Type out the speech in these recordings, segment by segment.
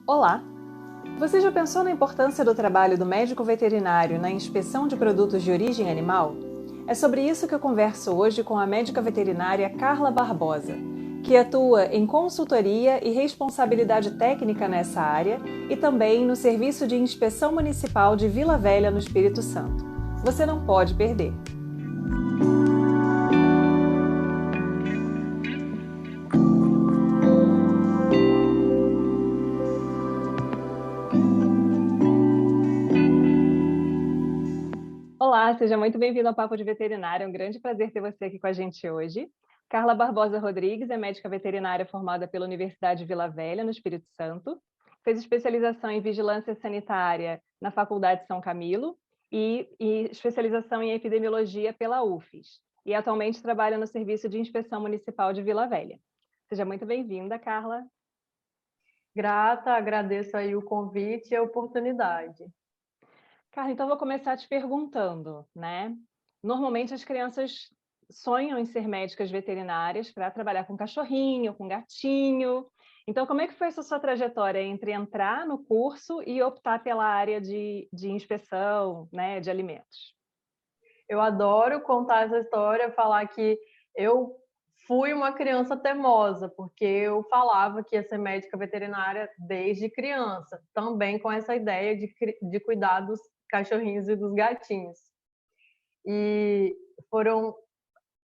Olá! Você já pensou na importância do trabalho do médico veterinário na inspeção de produtos de origem animal? É sobre isso que eu converso hoje com a médica veterinária Carla Barbosa, que atua em consultoria e responsabilidade técnica nessa área e também no Serviço de Inspeção Municipal de Vila Velha, no Espírito Santo. Você não pode perder! Olá, seja muito bem-vindo ao Papo de Veterinária. É um grande prazer ter você aqui com a gente hoje. Carla Barbosa Rodrigues é médica veterinária formada pela Universidade de Vila Velha, no Espírito Santo. Fez especialização em vigilância sanitária na Faculdade São Camilo e especialização em epidemiologia pela UFES. E atualmente trabalha no Serviço de Inspeção Municipal de Vila Velha. Seja muito bem-vinda, Carla. Grata, agradeço aí o convite e a oportunidade. Carla, então vou começar te perguntando, né? Normalmente as crianças sonham em ser médicas veterinárias para trabalhar com cachorrinho, com gatinho. Então, como é que foi essa sua trajetória entre entrar no curso e optar pela área de inspeção, né, de alimentos? Eu adoro contar essa história, falar que eu fui uma criança teimosa, porque eu falava que ia ser médica veterinária desde criança, também com essa ideia de cuidar dos cachorrinhos e dos gatinhos. E foram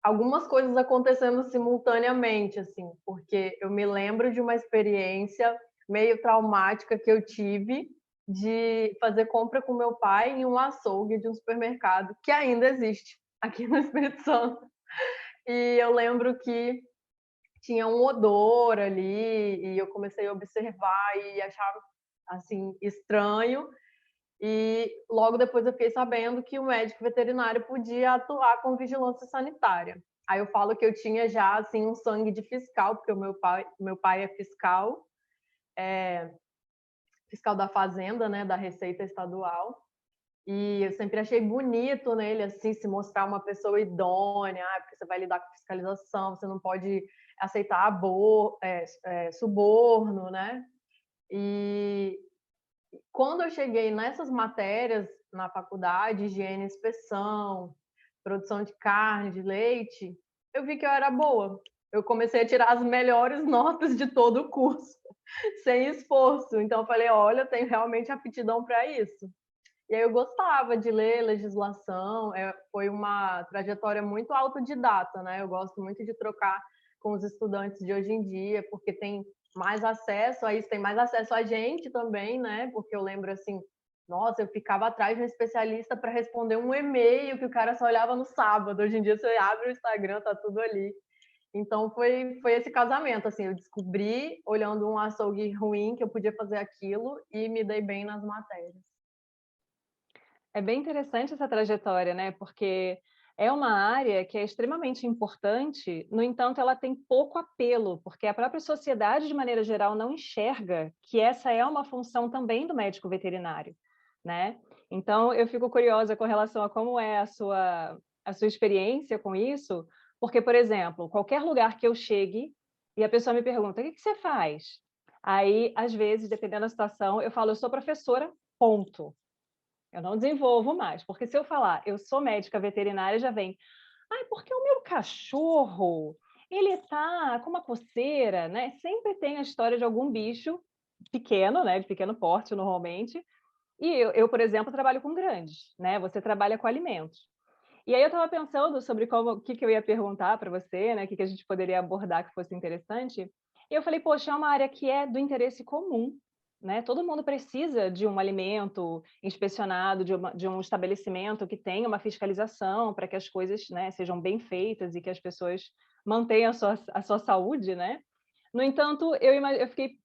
algumas coisas acontecendo simultaneamente, assim, porque eu me lembro de uma experiência meio traumática que eu tive de fazer compra com meu pai em um açougue de um supermercado que ainda existe aqui no Espírito Santo. E eu lembro que tinha um odor ali e eu comecei a observar e achar assim estranho. E logo depois eu fiquei sabendo que o médico veterinário podia atuar com vigilância sanitária. Aí eu falo que eu tinha já assim um sangue de fiscal, porque o meu pai é fiscal, fiscal da fazenda, né, da Receita Estadual. E eu sempre achei bonito nele assim se mostrar uma pessoa idônea, porque você vai lidar com fiscalização, você não pode aceitar suborno, né? E quando eu cheguei nessas matérias na faculdade, higiene e inspeção, produção de carne, de leite, eu vi que eu era boa. Eu comecei a tirar as melhores notas de todo o curso, sem esforço. Então eu falei, olha, eu tenho realmente aptidão para isso. E aí eu gostava de ler legislação, foi uma trajetória muito autodidata, né? Eu gosto muito de trocar com os estudantes de hoje em dia, porque tem mais acesso a isso, tem mais acesso a gente também, né? Porque eu lembro assim, nossa, eu ficava atrás de um especialista para responder um e-mail que o cara só olhava no sábado. Hoje em dia você abre o Instagram, tá tudo ali. Então foi esse casamento, assim, eu descobri olhando um açougue ruim que eu podia fazer aquilo e me dei bem nas matérias. É bem interessante essa trajetória, né? Porque é uma área que é extremamente importante, no entanto, ela tem pouco apelo, porque a própria sociedade, de maneira geral, não enxerga que essa é uma função também do médico veterinário, né? Então, eu fico curiosa com relação a como é a sua experiência com isso, porque, por exemplo, qualquer lugar que eu chegue e a pessoa me pergunta, o que você faz? Aí, às vezes, dependendo da situação, eu falo, eu sou professora, ponto. Eu não desenvolvo mais, porque se eu falar, eu sou médica veterinária, já vem, ai, porque o meu cachorro, ele tá com uma coceira, né? Sempre tem a história de algum bicho pequeno, né? De pequeno porte, normalmente. E eu, por exemplo, trabalho com grandes, né? Você trabalha com alimentos. E aí eu estava pensando sobre o que eu ia perguntar para você, né? O que a gente poderia abordar que fosse interessante. E eu falei, poxa, é uma área que é do interesse comum, né? Todo mundo precisa de um alimento inspecionado, de um estabelecimento que tenha uma fiscalização para que as coisas, né, sejam bem feitas e que as pessoas mantenham a sua saúde, né? No entanto, eu fiquei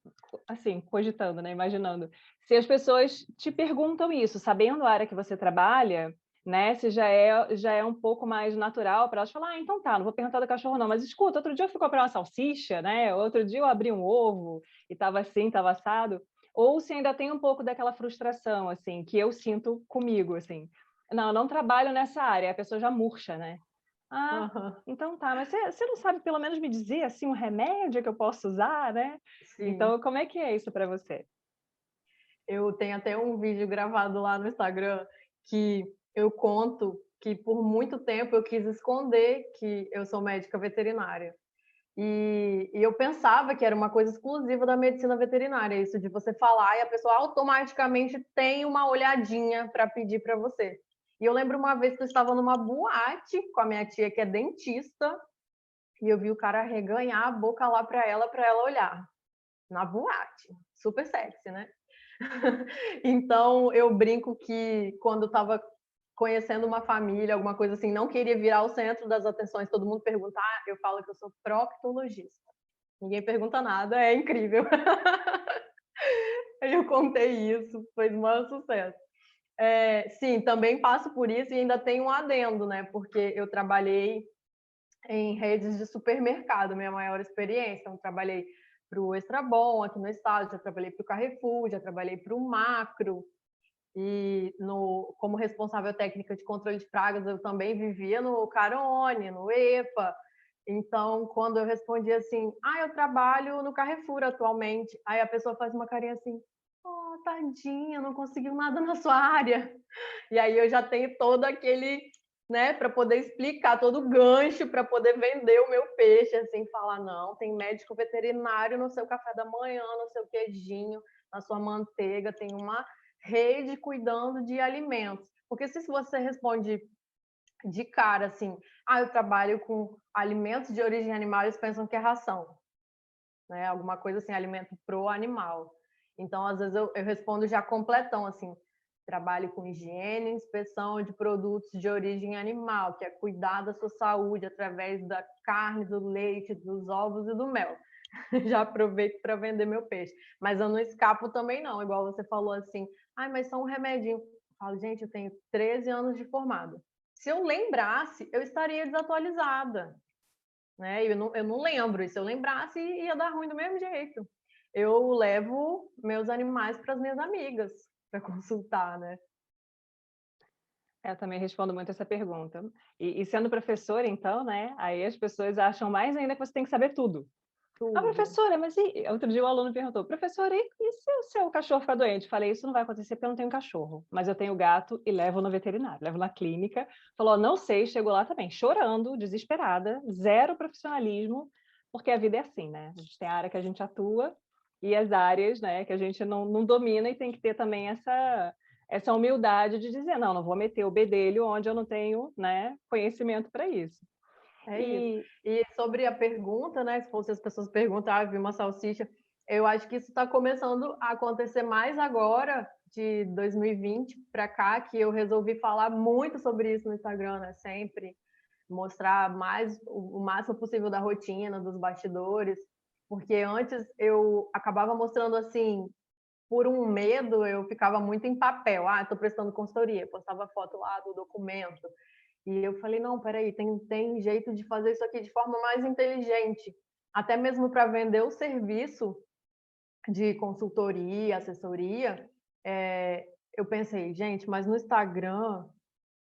assim, cogitando, né, imaginando, se as pessoas te perguntam isso, sabendo a área que você trabalha, né, se já é um pouco mais natural para elas falar, ah, então tá, não vou perguntar do cachorro não, mas escuta, outro dia eu fui comprar uma salsicha, né, outro dia eu abri um ovo e estava assim, estava assado, ou se ainda tem um pouco daquela frustração, assim, que eu sinto comigo, assim, não, eu não trabalho nessa área, a pessoa já murcha, né? Ah, Uhum. então tá, mas você não sabe pelo menos me dizer, assim, um remédio que eu posso usar, né? Sim. Então, como é que é isso para você? Eu tenho até um vídeo gravado lá no Instagram que eu conto que por muito tempo eu quis esconder que eu sou médica veterinária. E eu pensava que era uma coisa exclusiva da medicina veterinária, isso de você falar e a pessoa automaticamente tem uma olhadinha para pedir para você. E eu lembro uma vez que eu estava numa boate com a minha tia, que é dentista, e eu vi o cara arreganhar a boca lá para ela olhar. Na boate. Super sexy, né? Então, eu brinco que quando eu estava conhecendo uma família, alguma coisa assim, não queria virar o centro das atenções, todo mundo perguntar, eu falo que eu sou proctologista. Ninguém pergunta nada, é incrível. Aí eu contei isso, foi um maior sucesso. Sim, também passo por isso e ainda tenho um adendo, né? Porque eu trabalhei em redes de supermercado, minha maior experiência. Então, trabalhei para o Extra Bom aqui no estado, já trabalhei para o Carrefour, já trabalhei para o Macro. E como responsável técnica de controle de pragas, eu também vivia no Carone, no EPA. Então, quando eu respondi assim, eu trabalho no Carrefour atualmente, aí a pessoa faz uma carinha assim, oh, tadinha, não conseguiu nada na sua área. E aí eu já tenho todo aquele, né, para poder explicar, todo o gancho para poder vender o meu peixe, assim, falar, não, tem médico veterinário no seu café da manhã, no seu queijinho, na sua manteiga, tem uma rede cuidando de alimentos. Porque se você responde de cara assim, eu trabalho com alimentos de origem animal, eles pensam que é ração, né? Alguma coisa assim, alimento pro animal. Então, às vezes, eu respondo já completão, assim, trabalho com higiene e inspeção de produtos de origem animal, que é cuidar da sua saúde através da carne, do leite, dos ovos e do mel. Já aproveito para vender meu peixe. Mas eu não escapo também não, igual você falou assim, mas só um remedinho. Eu falo, gente, eu tenho 13 anos de formado. Se eu lembrasse, eu estaria desatualizada, né? Eu não lembro, e se eu lembrasse, ia dar ruim do mesmo jeito. Eu levo meus animais para as minhas amigas para consultar, né? Eu também respondo muito essa pergunta. E sendo professora, então, né? Aí as pessoas acham mais ainda que você tem que saber tudo. Tudo. Professora, mas outro dia o aluno perguntou, professora, e se o seu cachorro ficar doente? Falei, isso não vai acontecer porque eu não tenho cachorro, mas eu tenho gato e levo no veterinário, levo na clínica. Falou, não sei, chegou lá também, chorando, desesperada, zero profissionalismo, porque a vida é assim, né? A gente tem a área que a gente atua e as áreas, né, que a gente não domina e tem que ter também essa humildade de dizer, não vou meter o bedelho onde eu não tenho, né, conhecimento para isso. É isso. E E sobre a pergunta, né? Se fosse as pessoas perguntam, vi uma salsicha. Eu acho que isso está começando a acontecer mais agora, de 2020 para cá, que eu resolvi falar muito sobre isso no Instagram, né? Sempre mostrar mais o máximo possível da rotina, dos bastidores, porque antes eu acabava mostrando assim, por um medo, eu ficava muito em papel. Estou prestando consultoria, postava foto lá do documento. E eu falei, não, peraí, tem jeito de fazer isso aqui de forma mais inteligente. Até mesmo para vender o serviço de consultoria, assessoria, eu pensei, gente, mas no Instagram,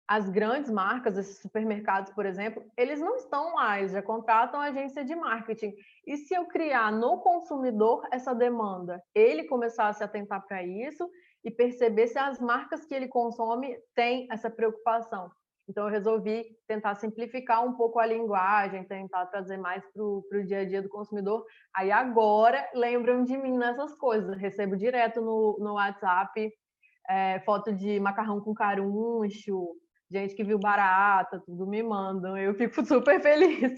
as grandes marcas, esses supermercados, por exemplo, eles não estão lá, eles já contratam a agência de marketing. E se eu criar no consumidor essa demanda, ele começar a se atentar para isso e perceber se as marcas que ele consome têm essa preocupação. Então, eu resolvi tentar simplificar um pouco a linguagem, tentar trazer mais para o dia a dia do consumidor. Aí, agora, lembram de mim nessas coisas. Recebo direto no WhatsApp foto de macarrão com caruncho, gente que viu barata, tudo me mandam. Eu fico super feliz.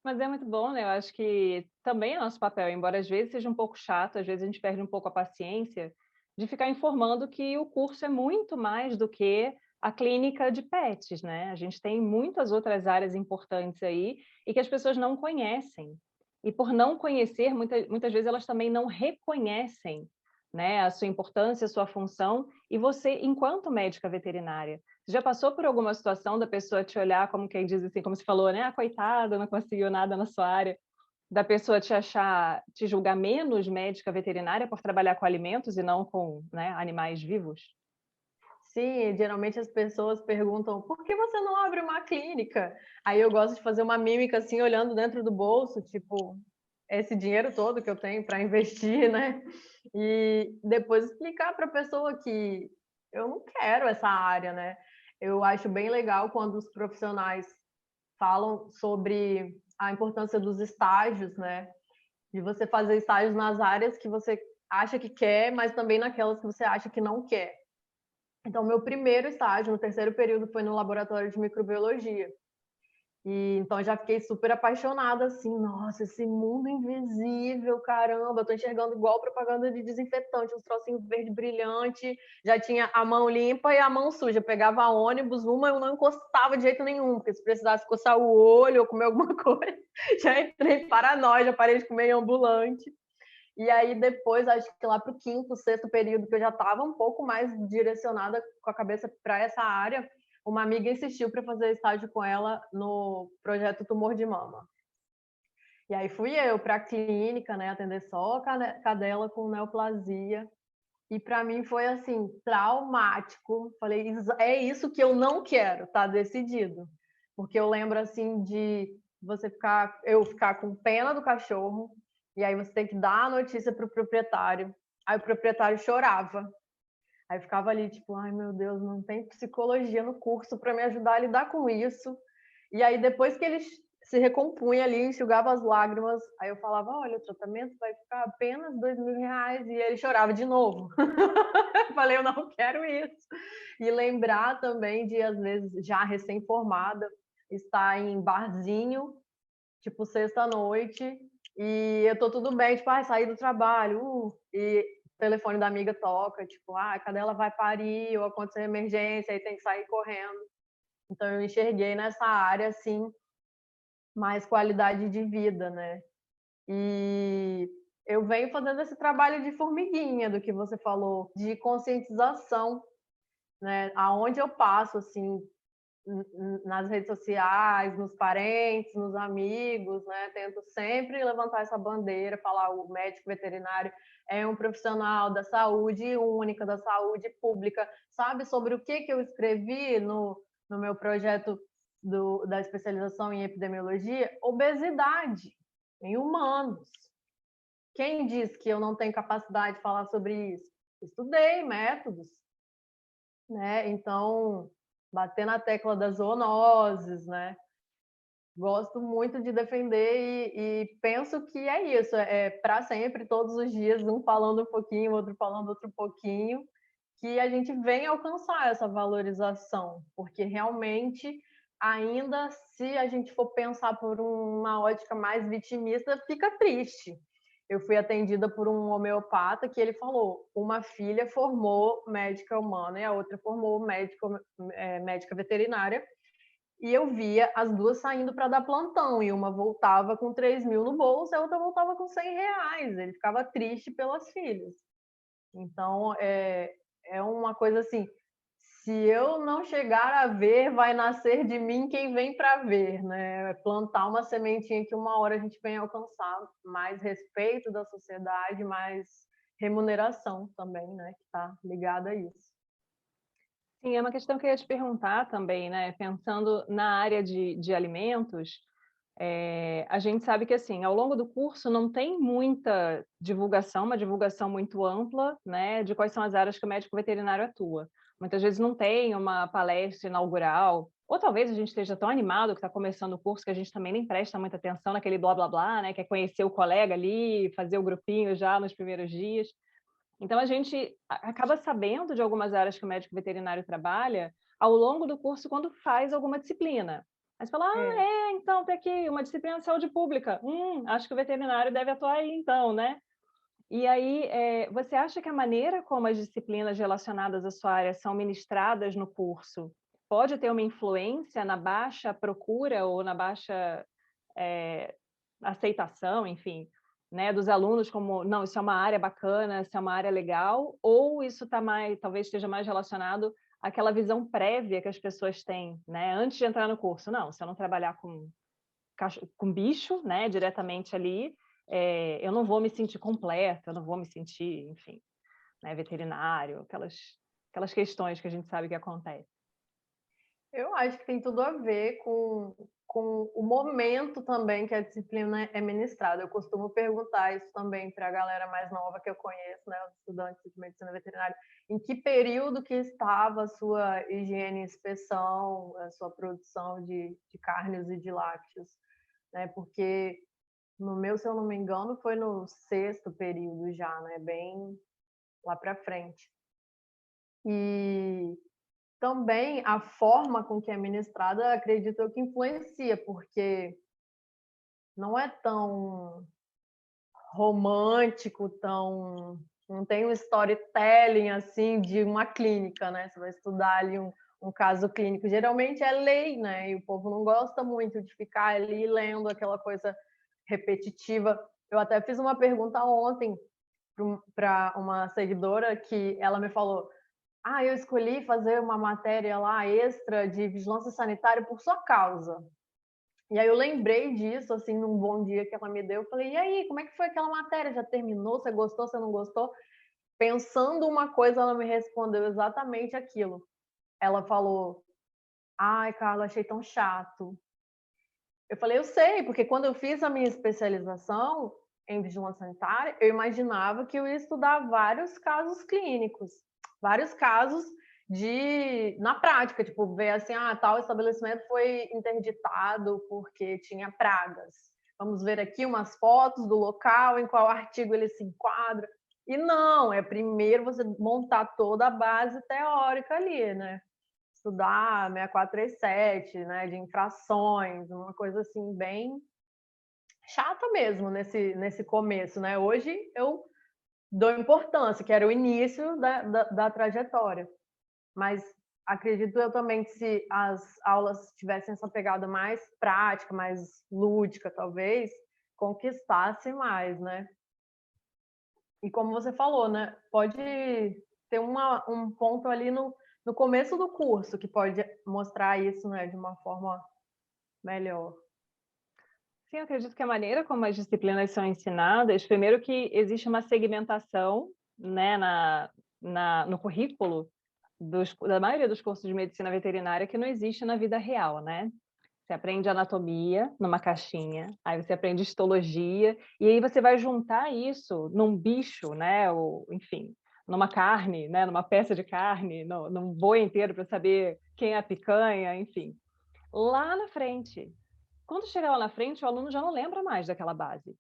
Mas é muito bom, né? Eu acho que também é nosso papel, embora às vezes seja um pouco chato, às vezes a gente perde um pouco a paciência de ficar informando que o curso é muito mais do que a clínica de pets, né? A gente tem muitas outras áreas importantes aí e que as pessoas não conhecem. E por não conhecer, muitas vezes elas também não reconhecem, né, a sua importância, a sua função, e você, enquanto médica veterinária, você já passou por alguma situação da pessoa te olhar como quem diz assim, como se falou, né? Coitada, não conseguiu nada na sua área, da pessoa te achar, te julgar menos médica veterinária por trabalhar com alimentos e não com, né, animais vivos? Sim, geralmente as pessoas perguntam por que você não abre uma clínica? Aí eu gosto de fazer uma mímica assim, olhando dentro do bolso, tipo, esse dinheiro todo que eu tenho para investir, né? E depois explicar para a pessoa que eu não quero essa área, né? Eu acho bem legal quando os profissionais falam sobre a importância dos estágios, né? De você fazer estágios nas áreas que você acha que quer, mas também naquelas que você acha que não quer. Então, meu primeiro estágio, no terceiro período, foi no laboratório de microbiologia. E então eu já fiquei super apaixonada, assim, nossa, esse mundo invisível, caramba, eu tô enxergando igual propaganda de desinfetante, uns trocinhos verde brilhante, já tinha a mão limpa e a mão suja, eu pegava ônibus, uma eu não encostava de jeito nenhum, porque se precisasse coçar o olho ou comer alguma coisa, já entrei em paranoia, já parei de comer em ambulante. E aí depois, acho que lá pro quinto, sexto período, que eu já estava um pouco mais direcionada com a cabeça para essa área, uma amiga insistiu para fazer estágio com ela no projeto Tumor de Mama. E aí fui eu para a clínica, né, atender só cadela com neoplasia. E para mim foi assim, traumático. Falei, é isso que eu não quero, tá decidido. Porque eu lembro assim de eu ficar com pena do cachorro, e aí você tem que dar a notícia para o proprietário. Aí o proprietário chorava. Aí ficava ali, tipo, ai meu Deus, não tem psicologia no curso para me ajudar a lidar com isso. E aí depois que ele se recompunha ali, enxugava as lágrimas, aí eu falava, olha, o tratamento vai ficar apenas R$ 2.000, e ele chorava de novo. Eu falei, eu não quero isso. E lembrar também de, às vezes, já recém-formada, estar em barzinho, tipo, sexta-noite, e eu tô tudo bem, tipo, sair do trabalho, e o telefone da amiga toca, tipo, cadê ela vai parir, ou acontecer emergência, aí tem que sair correndo. Então eu enxerguei nessa área, assim, mais qualidade de vida, né? E eu venho fazendo esse trabalho de formiguinha, do que você falou, de conscientização, né? Aonde eu passo, assim, nas redes sociais, nos parentes, nos amigos, né? Tento sempre levantar essa bandeira, falar o médico veterinário é um profissional da saúde única, da saúde pública. Sabe sobre o que eu escrevi no meu projeto da especialização em epidemiologia? Obesidade em humanos. Quem disse que eu não tenho capacidade de falar sobre isso? Estudei métodos, né? Então, bater na tecla das zoonoses, né? Gosto muito de defender e penso que é isso, é para sempre, todos os dias, um falando um pouquinho, outro falando outro pouquinho, que a gente venha alcançar essa valorização, porque realmente, ainda se a gente for pensar por uma ótica mais vitimista, fica triste. Eu fui atendida por um homeopata que ele falou, uma filha formou médica humana e a outra formou médica veterinária, e eu via as duas saindo para dar plantão, e uma voltava com 3.000 no bolso, e a outra voltava com R$ 100. Ele ficava triste pelas filhas. Então, é uma coisa assim, se eu não chegar a ver, vai nascer de mim quem vem para ver, né? Plantar uma sementinha que uma hora a gente vem alcançar mais respeito da sociedade, mais remuneração também, né? Que está ligada a isso. Sim, é uma questão que eu ia te perguntar também, né? Pensando na área de alimentos, a gente sabe que, assim, ao longo do curso não tem muita divulgação, uma divulgação muito ampla, né, de quais são as áreas que o médico veterinário atua. Muitas vezes não tem uma palestra inaugural, ou talvez a gente esteja tão animado que está começando o curso que a gente também nem presta muita atenção naquele blá blá blá, né, que é conhecer o colega ali, fazer o grupinho já nos primeiros dias. Então, a gente acaba sabendo de algumas áreas que o médico veterinário trabalha ao longo do curso quando faz alguma disciplina. Aí você fala, então, tem aqui uma disciplina de saúde pública. Acho que o veterinário deve atuar aí, então, né? E aí, você acha que a maneira como as disciplinas relacionadas à sua área são ministradas no curso pode ter uma influência na baixa procura ou na baixa aceitação, enfim, né, dos alunos como, não, isso é uma área bacana, isso é uma área legal, ou isso tá talvez esteja mais relacionado àquela visão prévia que as pessoas têm, né, antes de entrar no curso. Não, se eu não trabalhar com bicho, né, diretamente ali, eu não vou me sentir completa, eu não vou me sentir, enfim, né, veterinário, aquelas questões que a gente sabe que acontecem. Eu acho que tem tudo a ver com com o momento também que a disciplina é ministrada. Eu costumo perguntar isso também para a galera mais nova que eu conheço, né, os estudantes de medicina veterinária, em que período que estava a sua higiene e inspeção, a sua produção de carnes e de lácteos, né, porque no meu, se eu não me engano, foi no 6º período já, né, bem lá para frente. E também a forma com que é ministrada, acredito eu que influencia, porque não é tão romântico, não tem um storytelling assim de uma clínica, né? Você vai estudar ali um caso clínico. Geralmente é lei, né? E o povo não gosta muito de ficar ali lendo aquela coisa repetitiva. Eu até fiz uma pergunta ontem para uma seguidora que ela me falou: eu escolhi fazer uma matéria lá extra de vigilância sanitária por sua causa. E aí eu lembrei disso, assim, num bom dia que ela me deu. Eu falei, e aí, como é que foi aquela matéria? Já terminou? Você gostou? Você não gostou? Pensando uma coisa, ela me respondeu exatamente aquilo. Ela falou, ai, Carla, achei tão chato. Eu falei, eu sei, porque quando eu fiz a minha especialização em vigilância sanitária, eu imaginava que eu ia estudar vários casos clínicos, vários casos na prática, tipo, ver assim, tal estabelecimento foi interditado porque tinha pragas. Vamos ver aqui umas fotos do local, em qual artigo ele se enquadra. E não, é primeiro você montar toda a base teórica ali, né? Estudar 6437, né, de infrações, uma coisa assim bem chata mesmo nesse começo, né? Hoje eu dou importância, que era o início da trajetória. Mas acredito eu também que se as aulas tivessem essa pegada mais prática, mais lúdica, talvez, conquistasse mais, né? E como você falou, né? Pode ter um ponto ali no começo do curso que pode mostrar isso, né, de uma forma melhor. Sim, eu acredito que a maneira como as disciplinas são ensinadas, primeiro que existe uma segmentação, né, no currículo da maioria dos cursos de medicina veterinária que não existe na vida real, né? Você aprende anatomia numa caixinha, aí você aprende histologia, e aí você vai juntar isso num bicho, né? Ou, enfim, numa carne, né? Numa peça de carne, num boi inteiro para saber quem é a picanha, enfim. Lá na frente. Quando chegar lá na frente, o aluno já não lembra mais daquela base.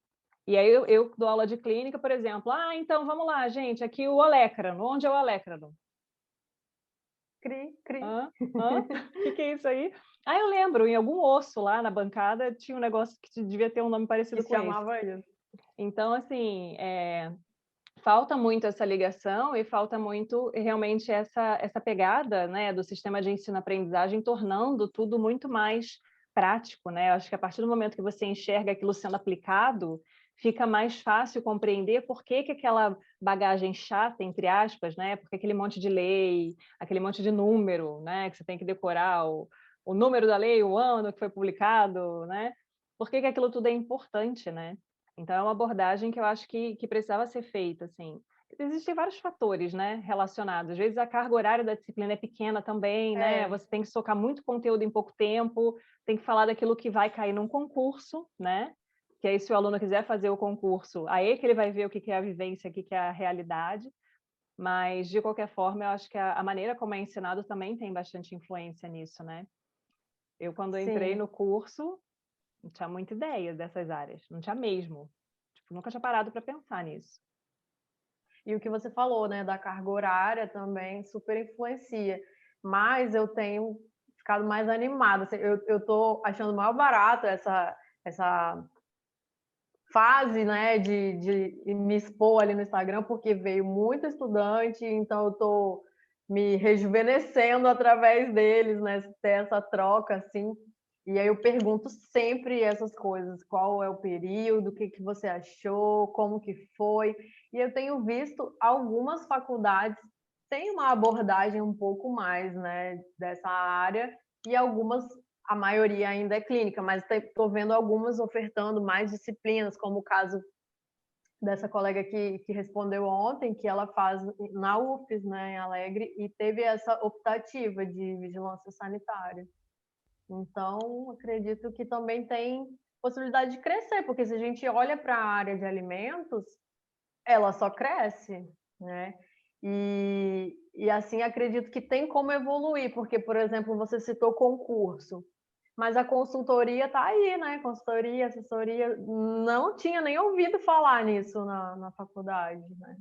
E aí eu dou aula de clínica, por exemplo. Então, vamos lá, gente, aqui o olécrano. Onde é o olécrano? Cri, cri. O que é isso aí? Eu lembro, em algum osso lá na bancada tinha um negócio que devia ter um nome parecido Que com esse. chamava isso. Então, assim, falta muito essa ligação e falta muito realmente essa pegada, né, do sistema de ensino-aprendizagem, tornando tudo muito mais prático, né? Eu acho que a partir do momento que você enxerga aquilo sendo aplicado, fica mais fácil compreender por que aquela bagagem chata, entre aspas, né? Porque aquele monte de lei, aquele monte de número, né? Que você tem que decorar o número da lei, o ano que foi publicado, né? Por que aquilo tudo é importante, né? Então, é uma abordagem que eu acho que precisava ser feita, assim. Existem vários fatores, né, relacionados. Às vezes, a carga horária da disciplina é pequena também, né? Você tem que socar muito conteúdo em pouco tempo, tem que falar daquilo que vai cair num concurso, né? Que aí, se o aluno quiser fazer o concurso, aí que ele vai ver o que é a vivência, o que é a realidade. Mas, de qualquer forma, eu acho que a maneira como é ensinado também tem bastante influência nisso, né? Eu, quando entrei Sim. no curso, não tinha muita ideia dessas áreas, não tinha mesmo. Tipo, nunca tinha parado para pensar nisso. E o que você falou, né, da carga horária também super influencia. Mas eu tenho ficado mais animada. Assim, eu tô achando mais barato essa fase, né, de me expor ali no Instagram, porque veio muito estudante, então eu tô me rejuvenescendo através deles, né, ter essa troca, assim. E aí eu pergunto sempre essas coisas, qual é o período, o que que você achou, como que foi. E eu tenho visto algumas faculdades têm uma abordagem um pouco mais, né, dessa área, e algumas, a maioria ainda é clínica, mas estou vendo algumas ofertando mais disciplinas, como o caso dessa colega que respondeu ontem, que ela faz na UFES, né, em Alegre, e teve essa optativa de vigilância sanitária. Então, acredito que também tem possibilidade de crescer, porque se a gente olha para a área de alimentos, ela só cresce, né? E assim, acredito que tem como evoluir, porque, por exemplo, você citou concurso, mas a consultoria está aí, né? Consultoria, assessoria, não tinha nem ouvido falar nisso na faculdade, né?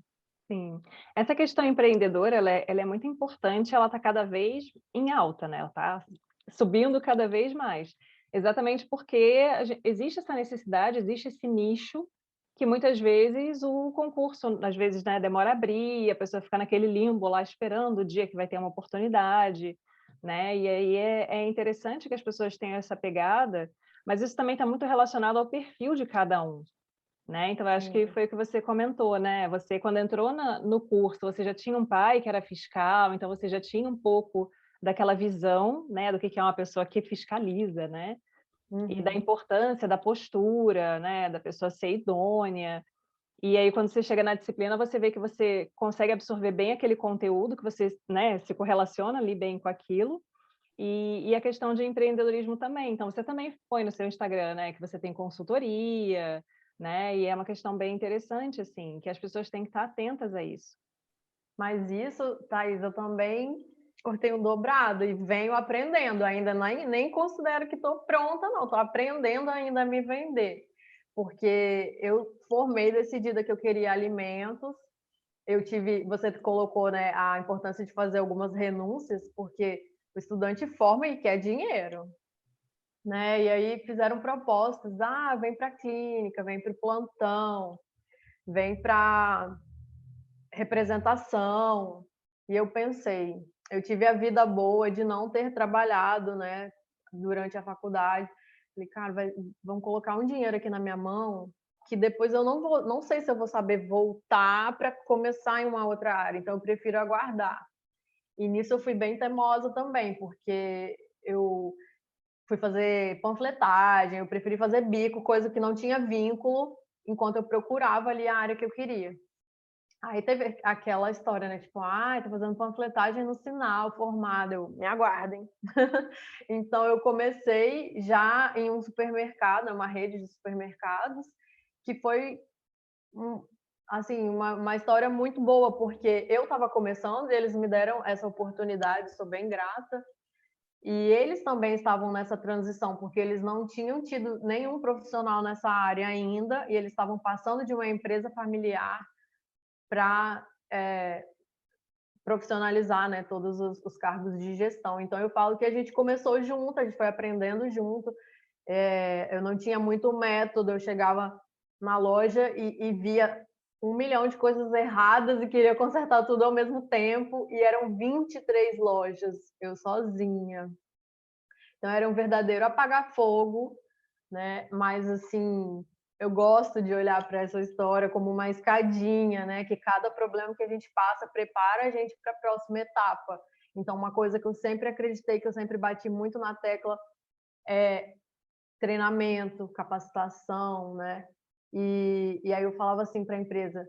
Sim. Essa questão empreendedora, ela é muito importante, ela está cada vez em alta, né? Ela está subindo cada vez mais. Exatamente porque existe essa necessidade, existe esse nicho que muitas vezes o concurso, às vezes, né, demora a abrir, a pessoa fica naquele limbo lá esperando o dia que vai ter uma oportunidade, né? E aí é interessante que as pessoas tenham essa pegada, mas isso também está muito relacionado ao perfil de cada um. Né? Então, eu acho que Sim. foi o que você comentou, né? Você, quando entrou no curso, você já tinha um pai que era fiscal, então você já tinha um pouco daquela visão, né, do que é uma pessoa que fiscaliza, né? E da Uhum. importância da postura, né, da pessoa ser idônea. E aí, quando você chega na disciplina, você vê que você consegue absorver bem aquele conteúdo, que você, né, se correlaciona ali bem com aquilo. E a questão de empreendedorismo também. Então, você também põe no seu Instagram, né, que você tem consultoria, né, e é uma questão bem interessante, assim, que as pessoas têm que estar atentas a isso. Mas isso, Thaís, eu também tenho dobrado e venho aprendendo. Ainda nem considero que estou pronta, não. Estou aprendendo ainda a me vender. Porque eu formei decidida que eu queria alimentos. Você colocou, né, a importância de fazer algumas renúncias, porque o estudante forma e quer dinheiro. Né? E aí fizeram propostas, vem para a clínica, vem para o plantão, vem para representação. E eu pensei, eu tive a vida boa de não ter trabalhado, né, durante a faculdade. Falei, cara, vão colocar um dinheiro aqui na minha mão que depois eu não sei se eu vou saber voltar para começar em uma outra área. Então eu prefiro aguardar. E nisso eu fui bem teimosa também, porque eu fui fazer panfletagem, eu preferi fazer bico, coisa que não tinha vínculo, enquanto eu procurava ali a área que eu queria. Aí teve aquela história, né? Tipo, tô fazendo panfletagem no Sinal, formada. Me aguardem. Então, eu comecei já em um supermercado, uma rede de supermercados, que foi, assim, uma história muito boa, porque eu estava começando e eles me deram essa oportunidade, sou bem grata. E eles também estavam nessa transição, porque eles não tinham tido nenhum profissional nessa área ainda, e eles estavam passando de uma empresa familiar para profissionalizar, né, todos os cargos de gestão. Então eu falo que a gente começou junto, a gente foi aprendendo junto. Eu não tinha muito método, eu chegava na loja e via 1 milhão de coisas erradas e queria consertar tudo ao mesmo tempo, e eram 23 lojas, eu sozinha. Então era um verdadeiro apagar-fogo, né? Mas assim, eu gosto de olhar para essa história como uma escadinha, né? Que cada problema que a gente passa prepara a gente para a próxima etapa. Então, uma coisa que eu sempre acreditei, que eu sempre bati muito na tecla, é treinamento, capacitação, né? E aí eu falava assim para a empresa,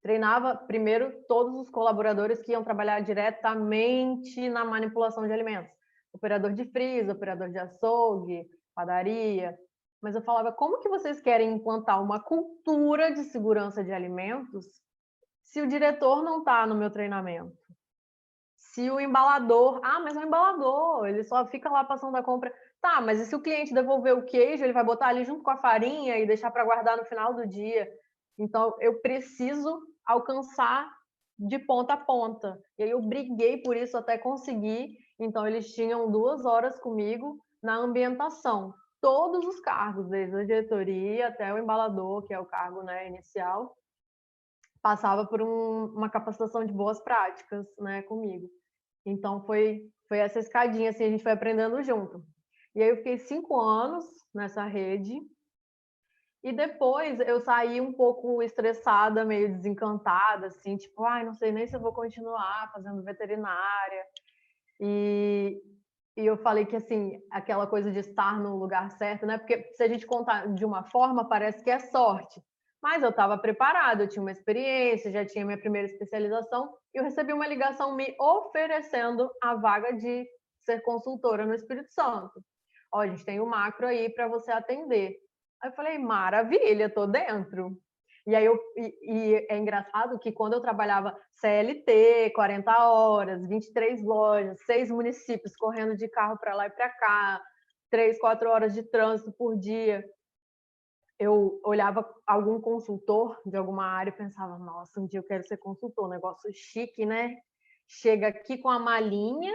treinava primeiro todos os colaboradores que iam trabalhar diretamente na manipulação de alimentos. Operador de freezer, operador de açougue, padaria. Mas eu falava, como que vocês querem implantar uma cultura de segurança de alimentos se o diretor não está no meu treinamento? Se o embalador, mas é o embalador, ele só fica lá passando a compra. Tá, mas e se o cliente devolver o queijo, ele vai botar ali junto com a farinha e deixar para guardar no final do dia? Então, eu preciso alcançar de ponta a ponta. E aí eu briguei por isso até conseguir. Então, eles tinham 2 horas comigo na ambientação. Todos os cargos, desde a diretoria até o embalador, que é o cargo, né, inicial, passava por uma capacitação de boas práticas, né, comigo. Então, foi essa escadinha, assim, a gente foi aprendendo junto. E aí eu fiquei 5 anos nessa rede, e depois eu saí um pouco estressada, meio desencantada, assim, tipo, não sei nem se eu vou continuar fazendo veterinária. E, e eu falei que, assim, aquela coisa de estar no lugar certo, né? Porque se a gente contar de uma forma, parece que é sorte. Mas eu estava preparada, eu tinha uma experiência, já tinha minha primeira especialização, e eu recebi uma ligação me oferecendo a vaga de ser consultora no Espírito Santo. ó, a gente tem o macro aí para você atender. Aí eu falei, maravilha, tô dentro. E aí é engraçado que quando eu trabalhava CLT, 40 horas, 23 lojas, 6 municípios correndo de carro para lá e para cá, 3, 4 horas de trânsito por dia, eu olhava algum consultor de alguma área e pensava, nossa, um dia eu quero ser consultor, negócio chique, né? Chega aqui com a malinha,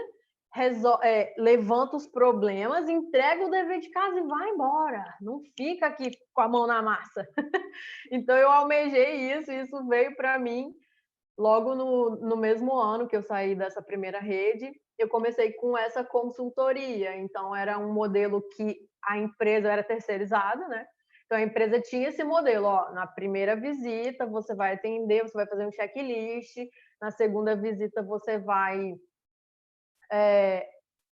levanta os problemas, entrega o dever de casa e vai embora. Não fica aqui com a mão na massa. Então eu almejei isso, e isso veio para mim logo no mesmo ano que eu saí dessa primeira rede. Eu comecei com essa consultoria, então era um modelo que a empresa era terceirizada, né? Então a empresa tinha esse modelo, ó, na primeira visita você vai atender, você vai fazer um checklist, na segunda visita você vai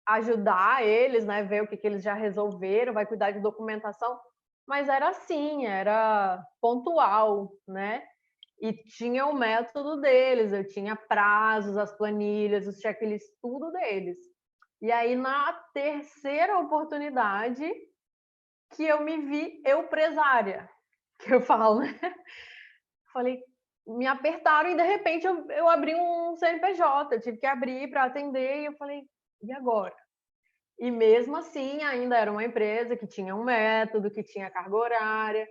ajudar eles, né, ver o que eles já resolveram, vai cuidar de documentação, mas era assim, era pontual, né? E tinha o método deles, eu tinha prazos, as planilhas, os checklists, tudo deles. E aí, na terceira oportunidade, que eu me vi empresária, que eu falo, né? Falei, me apertaram e de repente eu abri um CNPJ, eu tive que abrir para atender e eu falei, e agora? E mesmo assim, ainda era uma empresa que tinha um método, que tinha carga horária.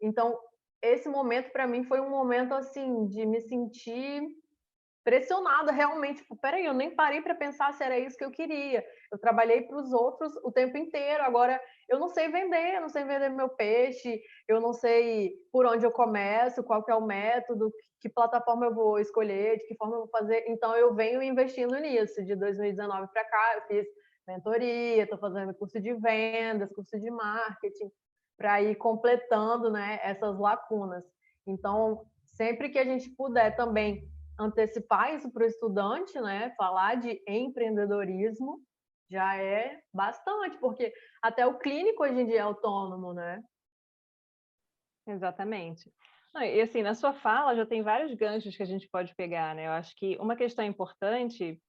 Então, esse momento para mim foi um momento assim de me sentir pressionada realmente, tipo, peraí, eu nem parei para pensar se era isso que eu queria. Eu trabalhei para os outros o tempo inteiro, agora eu não sei vender, eu não sei vender meu peixe, eu não sei por onde eu começo, qual que é o método, que plataforma eu vou escolher, de que forma eu vou fazer. Então eu venho investindo nisso, de 2019 para cá, eu fiz mentoria, estou fazendo curso de vendas, curso de marketing, para ir completando, né, essas lacunas. Então, sempre que a gente puder também antecipar isso para o estudante, né? Falar de empreendedorismo já é bastante, porque até o clínico hoje em dia é autônomo, né? Exatamente. Não, e assim, na sua fala já tem vários ganchos que a gente pode pegar, né? Eu acho que uma questão importante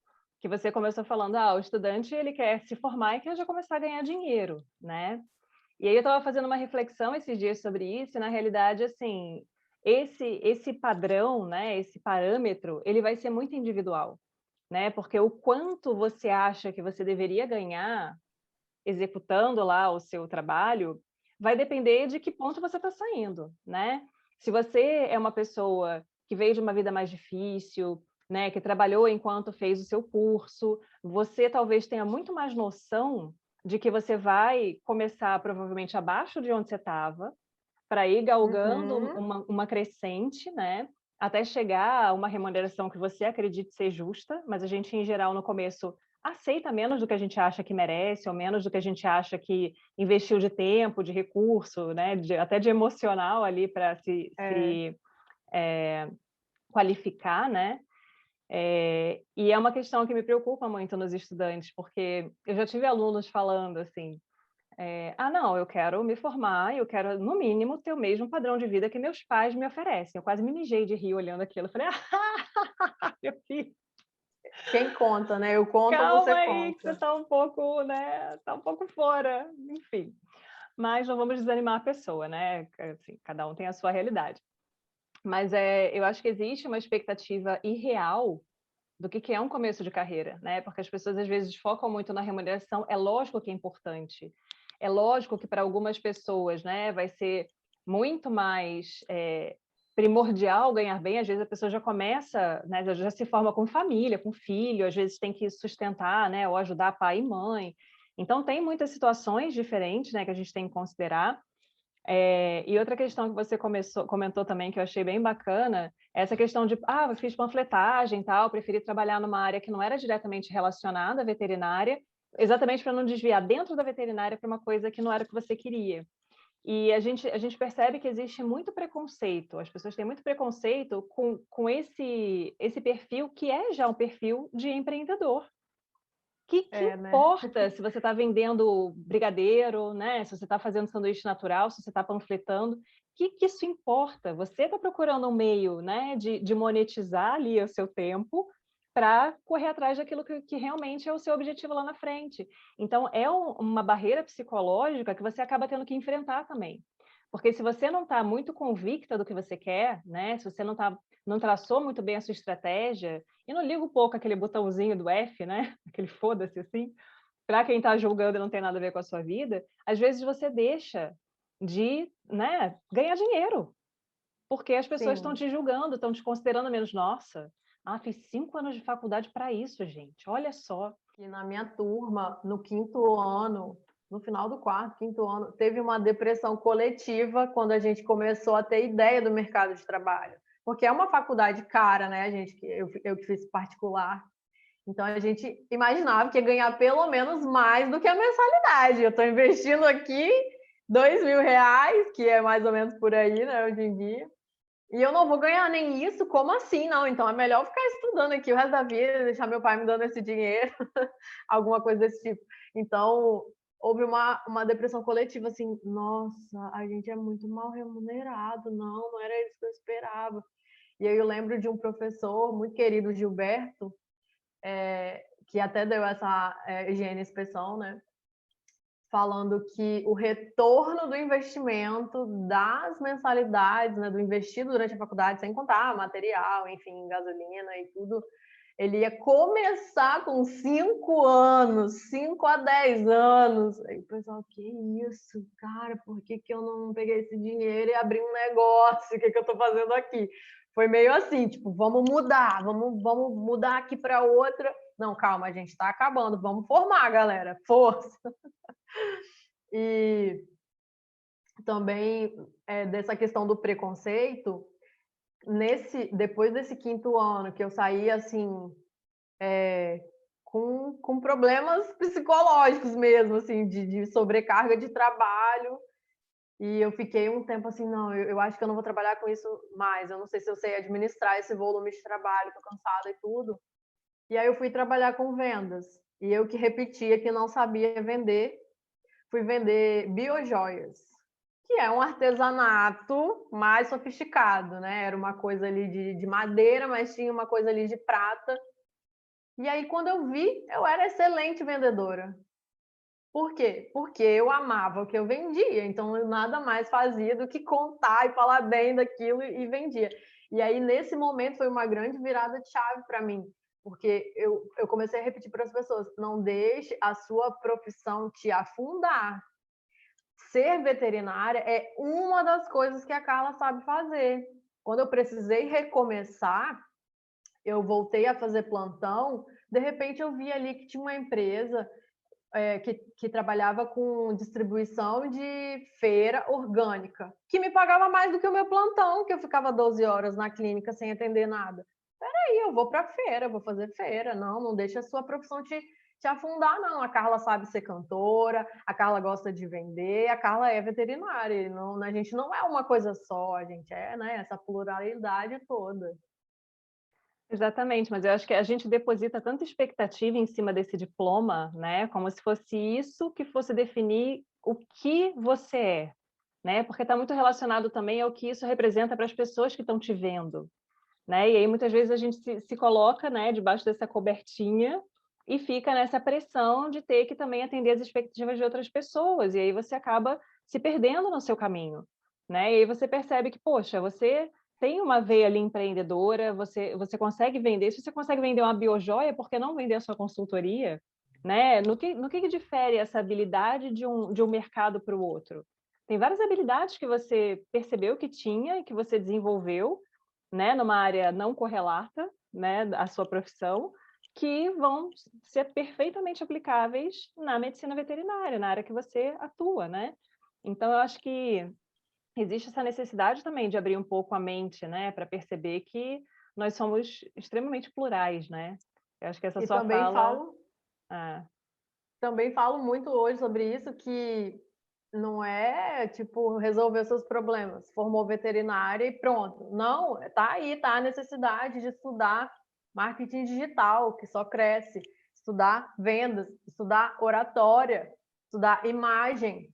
que você começou falando, o estudante ele quer se formar e quer já começar a ganhar dinheiro, né? E aí eu estava fazendo uma reflexão esses dias sobre isso, e na realidade, assim, esse padrão, né, esse parâmetro, ele vai ser muito individual, né? Porque o quanto você acha que você deveria ganhar executando lá o seu trabalho vai depender de que ponto você está saindo, né? Se você é uma pessoa que veio de uma vida mais difícil, né, que trabalhou enquanto fez o seu curso, você talvez tenha muito mais noção de que você vai começar provavelmente abaixo de onde você estava, para ir galgando Uhum. uma crescente, né? Até chegar a uma remuneração que você acredite ser justa, mas a gente, em geral, no começo aceita menos do que a gente acha que merece, ou menos do que a gente acha que investiu de tempo, de recurso, né? Até de emocional ali para se qualificar, né? E é uma questão que me preocupa muito nos estudantes, porque eu já tive alunos falando assim, não, eu quero me formar, eu quero, no mínimo, ter o mesmo padrão de vida que meus pais me oferecem. Eu quase me mijei de rir olhando aquilo. Eu falei, meu filho, Quem conta, né? Eu conto, calma você aí, que você conta. está um pouco, né? Tá um pouco fora. Enfim. Mas não vamos desanimar a pessoa, né? Assim, cada um tem a sua realidade. Mas eu acho que existe uma expectativa irreal do que é um começo de carreira, né? Porque as pessoas às vezes focam muito na remuneração. É lógico que é importante. É lógico que para algumas pessoas, né, vai ser muito mais primordial ganhar bem. Às vezes a pessoa já começa, né, já se forma com família, com filho, às vezes tem que sustentar, né, ou ajudar pai e mãe. Então tem muitas situações diferentes, né, que a gente tem que considerar. E outra questão que você comentou também, que eu achei bem bacana, é essa questão de, eu fiz panfletagem e tal, preferi trabalhar numa área que não era diretamente relacionada à veterinária, exatamente para não desviar dentro da veterinária para uma coisa que não era o que você queria. E a gente percebe que existe muito preconceito, as pessoas têm muito preconceito com esse perfil que é já um perfil de empreendedor. Que Né? importa se você está vendendo brigadeiro, né? Se você está fazendo sanduíche natural, se você está panfletando, que isso importa? Você está procurando um meio, né, de monetizar ali o seu tempo para correr atrás daquilo que realmente é o seu objetivo lá na frente. Então, é uma barreira psicológica que você acaba tendo que enfrentar também. Porque se você não está muito convicta do que você quer, né? Se você não traçou muito bem a sua estratégia, e não liga um pouco aquele botãozinho do F, né? Aquele foda-se assim, para quem está julgando e não tem nada a ver com a sua vida, às vezes você deixa de, né, ganhar dinheiro, porque as pessoas estão Sim. te julgando, estão te considerando menos. Nossa, fiz 5 anos de faculdade para isso, gente. Olha só. E na minha turma, no quinto ano, no final do quarto, quinto ano, teve uma depressão coletiva quando a gente começou a ter ideia do mercado de trabalho. Porque é uma faculdade cara, né, gente? Eu que fiz particular. Então a gente imaginava que ia ganhar pelo menos mais do que a mensalidade. Eu estou investindo aqui R$ 2.000, que é mais ou menos por aí, né, hoje em dia. E eu não vou ganhar nem isso? Como assim? Não, então é melhor ficar estudando aqui o resto da vida, deixar meu pai me dando esse dinheiro, alguma coisa desse tipo. Então, houve uma depressão coletiva, assim, nossa, a gente é muito mal remunerado, não era isso que eu esperava. E aí eu lembro de um professor muito querido, Gilberto, que até deu essa higiene e inspeção, né? Falando que o retorno do investimento das mensalidades, né, do investido durante a faculdade, sem contar material, enfim, gasolina e tudo, ele ia começar com 5 anos, 5 a 10 anos. Aí o pessoal, que isso, cara, por que eu não peguei esse dinheiro e abri um negócio? O que eu estou fazendo aqui? Foi meio assim, tipo, vamos mudar, vamos mudar aqui para outra. Não, calma, a gente está acabando, vamos formar, galera, força. E também dessa questão do preconceito, depois desse quinto ano, que eu saí assim, com problemas psicológicos mesmo, assim, de sobrecarga de trabalho, e eu fiquei um tempo assim, não, eu acho que eu não vou trabalhar com isso mais, eu não sei se eu sei administrar esse volume de trabalho, tô cansada e tudo. E aí eu fui trabalhar com vendas, e eu que repetia que não sabia vender, fui vender biojoias, que é um artesanato mais sofisticado, né? Era uma coisa ali de madeira, mas tinha uma coisa ali de prata. E aí, quando eu vi, eu era excelente vendedora. Por quê? Porque eu amava o que eu vendia, então eu nada mais fazia do que contar e falar bem daquilo e vendia. E aí, nesse momento, foi uma grande virada de chave para mim, porque eu comecei a repetir para as pessoas: não deixe a sua profissão te afundar. Ser veterinária é uma das coisas que a Carla sabe fazer. Quando eu precisei recomeçar, eu voltei a fazer plantão, de repente eu vi ali que tinha uma empresa que trabalhava com distribuição de feira orgânica, que me pagava mais do que o meu plantão, que eu ficava 12 horas na clínica sem atender nada. Peraí, eu vou para feira, vou fazer feira. Não deixa a sua profissão te afundar, não. A Carla sabe ser cantora, a Carla gosta de vender, a Carla é veterinária. Não, a gente não é uma coisa só, a gente é, né, essa pluralidade toda. Exatamente, mas eu acho que a gente deposita tanta expectativa em cima desse diploma, né? Como se fosse isso que fosse definir o que você é, né? Porque está muito relacionado também ao que isso representa para as pessoas que estão te vendo, né? E aí muitas vezes a gente se coloca, né, debaixo dessa cobertinha e fica nessa pressão de ter que também atender as expectativas de outras pessoas, e aí você acaba se perdendo no seu caminho, né? E aí você percebe que, poxa, você tem uma veia ali empreendedora, você consegue vender, se você consegue vender uma biojoia, por que não vender a sua consultoria? Né? No que difere essa habilidade de um mercado para o outro? Tem várias habilidades que você percebeu que tinha e que você desenvolveu, né, numa área não correlata, né, à sua profissão, que vão ser perfeitamente aplicáveis na medicina veterinária, na área que você atua, né? Então, eu acho que existe essa necessidade também de abrir um pouco a mente, né, para perceber que nós somos extremamente plurais, né? Eu acho que essa E sua também fala... falo, Ah, também falo muito hoje sobre isso, que não é tipo resolver seus problemas, formou veterinária e pronto. Não, tá aí, tá a necessidade de estudar marketing digital, que só cresce, estudar vendas, estudar oratória, estudar imagem.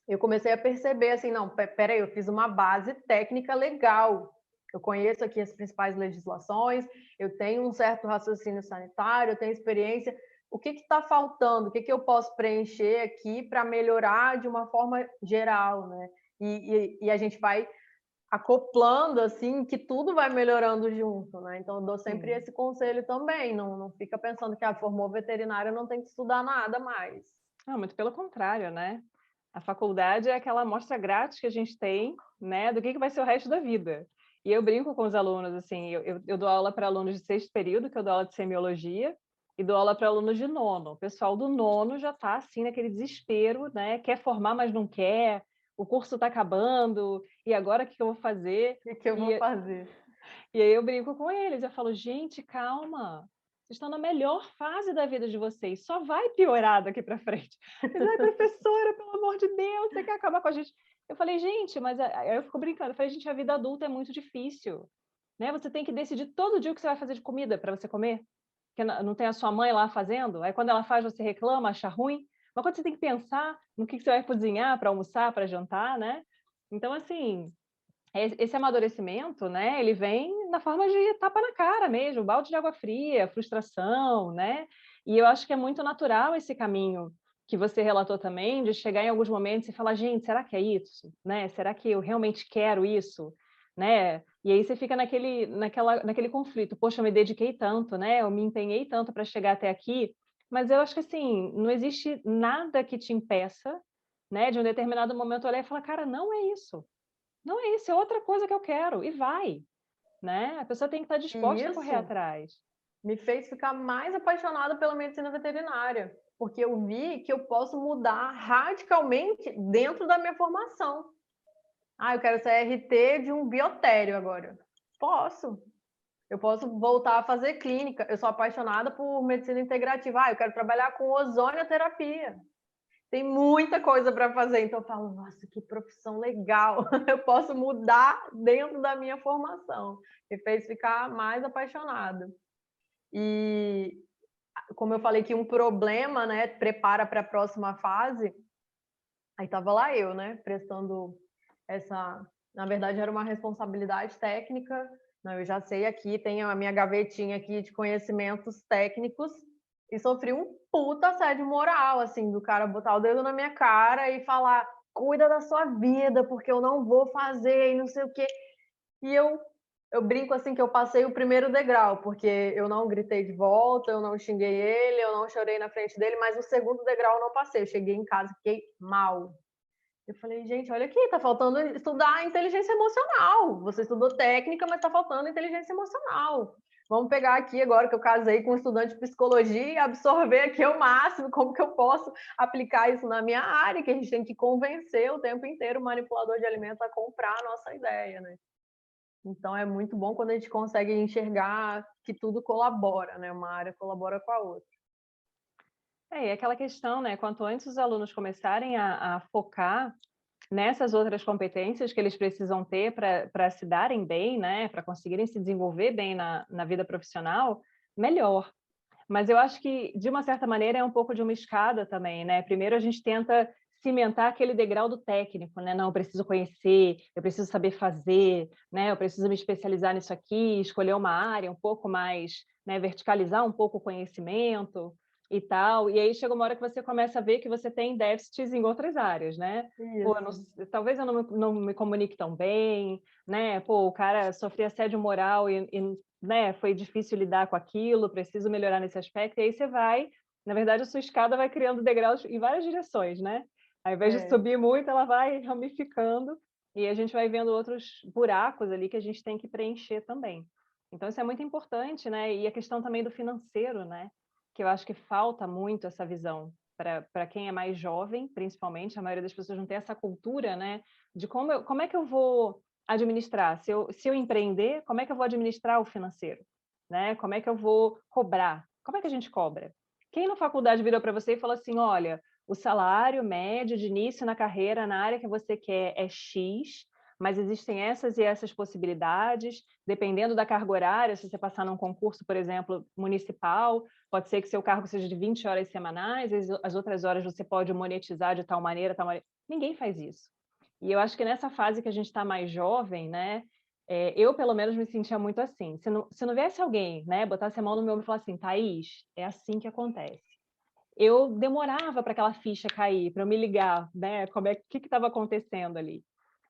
Eu comecei a perceber assim, não, peraí, eu fiz uma base técnica legal, Eu conheço aqui as principais legislações, eu tenho um certo raciocínio sanitário, eu tenho experiência. O que está faltando? O que eu posso preencher aqui para melhorar de uma forma geral, né? E a gente vai acoplando, assim, que tudo vai melhorando junto, né? Então, eu dou sempre esse conselho também. Não fica pensando que formou veterinária, não tem que estudar nada mais. Não, muito pelo contrário, né? A faculdade é aquela amostra grátis que a gente tem, né, do que vai ser o resto da vida. E eu brinco com os alunos, assim, eu dou aula para alunos de 6º período, que eu dou aula de semiologia, e dou aula para alunos de 9º. O pessoal do 9º já está, assim, naquele desespero, né? Quer formar, mas não quer, o curso está acabando, e agora o que eu vou fazer? O que eu vou fazer? E aí eu brinco com eles, eu falo, gente, calma, vocês estão na melhor fase da vida de vocês, só vai piorar daqui para frente. Mas, ai, professora, pelo amor de Deus, você quer acabar com a gente? Eu falei, gente, mas aí eu fico brincando, eu falei, gente, a vida adulta é muito difícil, né? Você tem que decidir todo dia o que você vai fazer de comida para você comer, porque não tem a sua mãe lá fazendo, aí quando ela faz você reclama, acha ruim, mas quando você tem que pensar no que você vai cozinhar para almoçar, para jantar, né? Então, assim, esse amadurecimento, né, ele vem na forma de tapa na cara mesmo, balde de água fria, frustração, né? E eu acho que é muito natural esse caminho que você relatou também, de chegar em alguns momentos e falar, gente, será que é isso? Né? Será que eu realmente quero isso? Né? E aí você fica naquele conflito, poxa, eu me dediquei tanto, né? Eu me empenhei tanto para chegar até aqui, mas eu acho que assim, não existe nada que te impeça, né, de um determinado momento olhar e falar, cara, não é isso. Não é isso, é outra coisa que eu quero, e vai, né? A pessoa tem que estar E disposta a correr isso atrás. me fez ficar mais apaixonada pela medicina veterinária, porque eu vi que eu posso mudar radicalmente dentro da minha formação. Eu quero ser RT de um biotério agora. Posso. Eu posso voltar a fazer clínica. Eu sou apaixonada por medicina integrativa. Eu quero trabalhar com ozonioterapia. Tem muita coisa para fazer, então eu falo, nossa, que profissão legal. Eu posso mudar dentro da minha formação. Me fez ficar mais apaixonada. E como eu falei que um problema, né, prepara para a próxima fase, aí tava lá eu, né, prestando essa, na verdade era uma responsabilidade técnica. Não, eu já sei aqui, tenho a minha gavetinha aqui de conhecimentos técnicos e sofri um puta assédio moral, assim, do cara botar o dedo na minha cara e falar, cuida da sua vida, porque eu não vou fazer e não sei o quê. E eu brinco assim que eu passei o primeiro degrau, porque eu não gritei de volta, eu não xinguei ele, eu não chorei na frente dele, mas o segundo degrau eu não passei. Eu cheguei em casa e fiquei mal. Eu falei, gente, olha aqui, tá faltando estudar inteligência emocional. Você estudou técnica, mas tá faltando inteligência emocional. Vamos pegar aqui agora que eu casei com um estudante de psicologia e absorver aqui ao máximo como que eu posso aplicar isso na minha área, que a gente tem que convencer o tempo inteiro o manipulador de alimentos a comprar a nossa ideia, né? Então é muito bom quando a gente consegue enxergar que tudo colabora, né? Uma área colabora com a outra. E aquela questão, né? Quanto antes os alunos começarem a focar nessas outras competências que eles precisam ter para se darem bem, né? Para conseguirem se desenvolver bem na vida profissional, melhor. Mas eu acho que, de uma certa maneira, é um pouco de uma escada também, né? Primeiro a gente tenta cimentar aquele degrau do técnico, né? Não, eu preciso conhecer, eu preciso saber fazer, né? Eu preciso me especializar nisso aqui, escolher uma área um pouco mais, né? Verticalizar um pouco o conhecimento e tal. E aí chega uma hora que você começa a ver que você tem déficits em outras áreas, né? Pô, talvez eu não me comunique tão bem, né? Pô, o cara sofria assédio moral e né, foi difícil lidar com aquilo, preciso melhorar nesse aspecto, e aí você vai, na verdade, a sua escada vai criando degraus em várias direções, né? Ao invés de subir muito, ela vai ramificando, e a gente vai vendo outros buracos ali que a gente tem que preencher também. Então, isso é muito importante, né? E a questão também do financeiro, né? Que eu acho que falta muito essa visão para quem é mais jovem, principalmente, a maioria das pessoas não tem essa cultura, né? De como é que eu vou administrar? Se eu empreender, como é que eu vou administrar o financeiro? Né? Como é que eu vou cobrar? Como é que a gente cobra? Quem na faculdade virou para você e falou assim, olha, o salário médio de início na carreira, na área que você quer é X, mas existem essas e essas possibilidades, dependendo da carga horária, se você passar num concurso, por exemplo, municipal, pode ser que seu cargo seja de 20 horas semanais, as outras horas você pode monetizar de tal maneira, tal maneira. Ninguém faz isso. E eu acho que nessa fase que a gente está mais jovem, né, Eu, pelo menos, me sentia muito assim. Se não viesse alguém, né, botasse a mão no meu ombro e falasse assim, Thaís, é assim que acontece. Eu demorava para aquela ficha cair, para eu me ligar, né, o que estava acontecendo ali.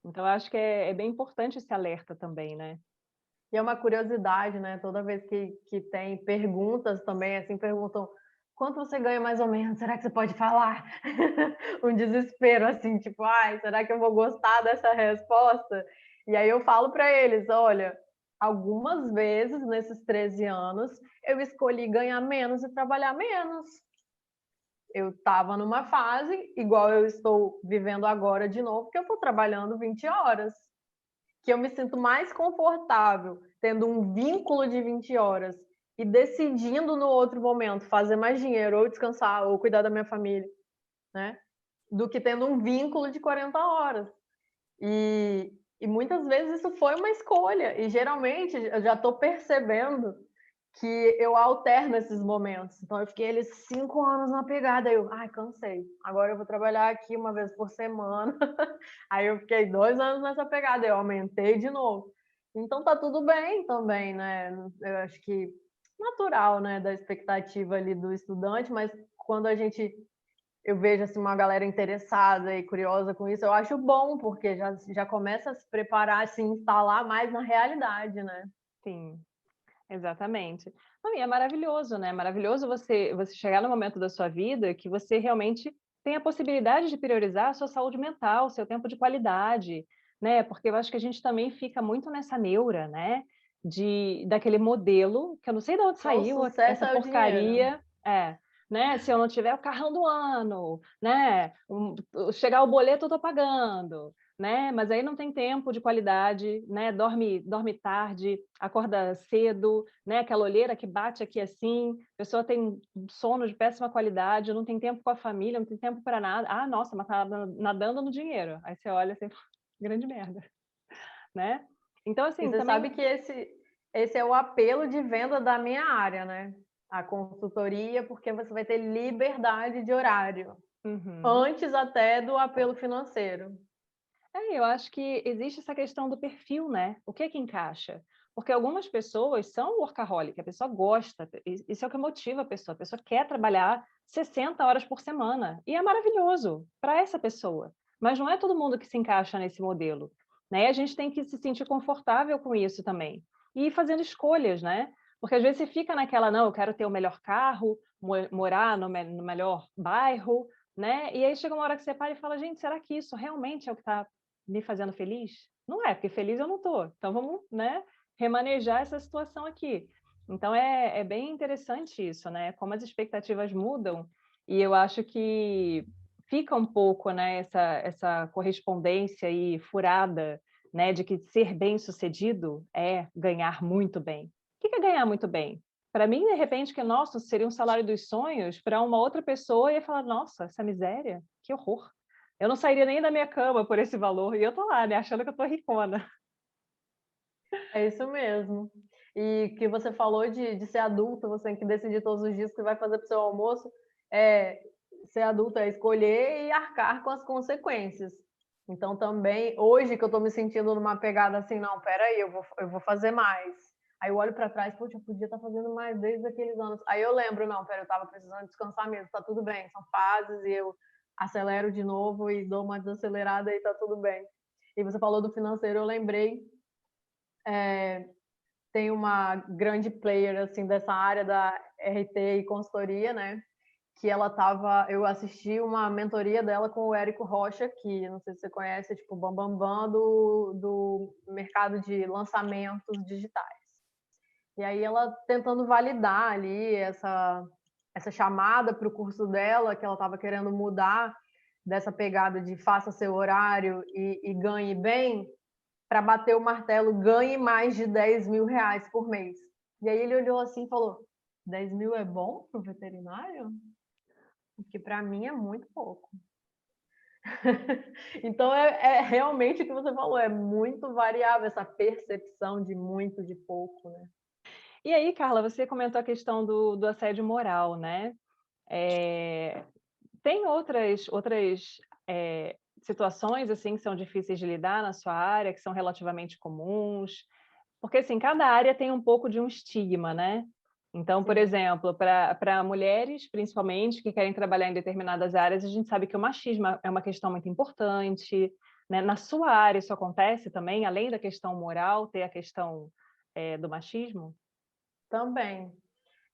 Então, eu acho que é bem importante esse alerta também, né? E é uma curiosidade, né? Toda vez que tem perguntas também, assim, perguntam quanto você ganha mais ou menos? Será que você pode falar? Um desespero, assim, tipo, ai, será que eu vou gostar dessa resposta? E aí eu falo para eles, olha, algumas vezes nesses 13 anos eu escolhi ganhar menos e trabalhar menos. Eu estava numa fase, igual eu estou vivendo agora de novo, que eu estou trabalhando 20 horas, que eu me sinto mais confortável tendo um vínculo de 20 horas e decidindo no outro momento fazer mais dinheiro, ou descansar, ou cuidar da minha família, né? Do que tendo um vínculo de 40 horas. E muitas vezes isso foi uma escolha, e geralmente eu já estou percebendo que eu alterno esses momentos. Então eu fiquei eles 5 anos na pegada, aí eu, ai, cansei. Agora eu vou trabalhar aqui uma vez por semana. Aí eu fiquei 2 anos nessa pegada, eu aumentei de novo. Então tá tudo bem também, né? Eu acho que natural, né, da expectativa ali do estudante, mas quando a gente eu vejo assim uma galera interessada e curiosa com isso, eu acho bom, porque já começa a se preparar, a se instalar mais na realidade, né? Sim, exatamente. Não, e é maravilhoso, né? Maravilhoso você chegar no momento da sua vida que você realmente tem a possibilidade de priorizar a sua saúde mental, seu tempo de qualidade, né? Porque eu acho que a gente também fica muito nessa neura, né? Daquele modelo, que eu não sei de onde Só o saiu sucesso essa é o dinheiro. porcaria, né? Se eu não tiver o carrão do ano, né? Chegar o boleto eu tô pagando, né? Mas aí não tem tempo de qualidade, né? Dorme tarde, acorda cedo, né? Aquela olheira que bate aqui assim, a pessoa tem sono de péssima qualidade, não tem tempo com a família, não tem tempo para nada. Ah, nossa, mas tá nadando no dinheiro. Aí você olha assim, grande merda, né? Então, E assim, você sabe também. que esse é o apelo de venda da minha área, né? A consultoria, porque você vai ter liberdade de horário, Uhum. antes até do apelo financeiro. Eu acho que existe essa questão do perfil, né? O que é que encaixa? Porque algumas pessoas são workaholic, a pessoa gosta, isso é o que motiva a pessoa quer trabalhar 60 horas por semana, e é maravilhoso para essa pessoa, mas não é todo mundo que se encaixa nesse modelo, né? A gente tem que se sentir confortável com isso também, e ir fazendo escolhas, né? Porque às vezes você fica naquela, não, eu quero ter o melhor carro, morar no melhor bairro, né? E aí chega uma hora que você para e fala, gente, será que isso realmente é o que está me fazendo feliz? Não é, porque feliz eu não tô. Então vamos, né, remanejar essa situação aqui. Então é bem interessante isso, né? Como as expectativas mudam e eu acho que fica um pouco, né, essa correspondência aí furada, né, de que ser bem-sucedido é ganhar muito bem. O que é ganhar muito bem? Para mim, de repente, que nossa, seria um salário dos sonhos, para uma outra pessoa ia falar, nossa, essa miséria, que horror. Eu não sairia nem da minha cama por esse valor. E eu tô lá, né, achando que eu tô ricona. É isso mesmo. E que você falou de ser adulto, você tem que decidir todos os dias o que vai fazer para o seu almoço. É, ser adulto é escolher e arcar com as consequências. Então, também, hoje que eu estou me sentindo numa pegada assim, não, peraí, eu vou fazer mais. Aí eu olho para trás, poxa, eu podia estar fazendo mais desde aqueles anos. Aí eu lembro, não, pera, eu estava precisando descansar mesmo, tá tudo bem, são fases e eu acelero de novo e dou uma desacelerada e tá tudo bem. E você falou do financeiro, eu lembrei tem uma grande player assim dessa área da RT e consultoria, né? Que ela tava, eu assisti uma mentoria dela com o Érico Rocha, que não sei se você conhece, é tipo o Bambambam do mercado de lançamentos digitais. E aí ela tentando validar ali essa chamada para o curso dela, que ela estava querendo mudar dessa pegada de faça seu horário e ganhe bem, para bater o martelo, ganhe mais de 10 mil reais por mês. E aí ele olhou assim e falou: 10 mil é bom para o veterinário? Porque para mim é muito pouco. Então é realmente o que você falou, é muito variável essa percepção de muito, de pouco, né? E aí, Carla, você comentou a questão do assédio moral, né? É, tem outras situações assim que são difíceis de lidar na sua área, que são relativamente comuns? Porque assim, cada área tem um pouco de um estigma, né? Então, por Sim. exemplo, para mulheres, principalmente, que querem trabalhar em determinadas áreas, a gente sabe que o machismo é uma questão muito importante, né? Na sua área isso acontece também, além da questão moral, ter a questão do machismo? Também.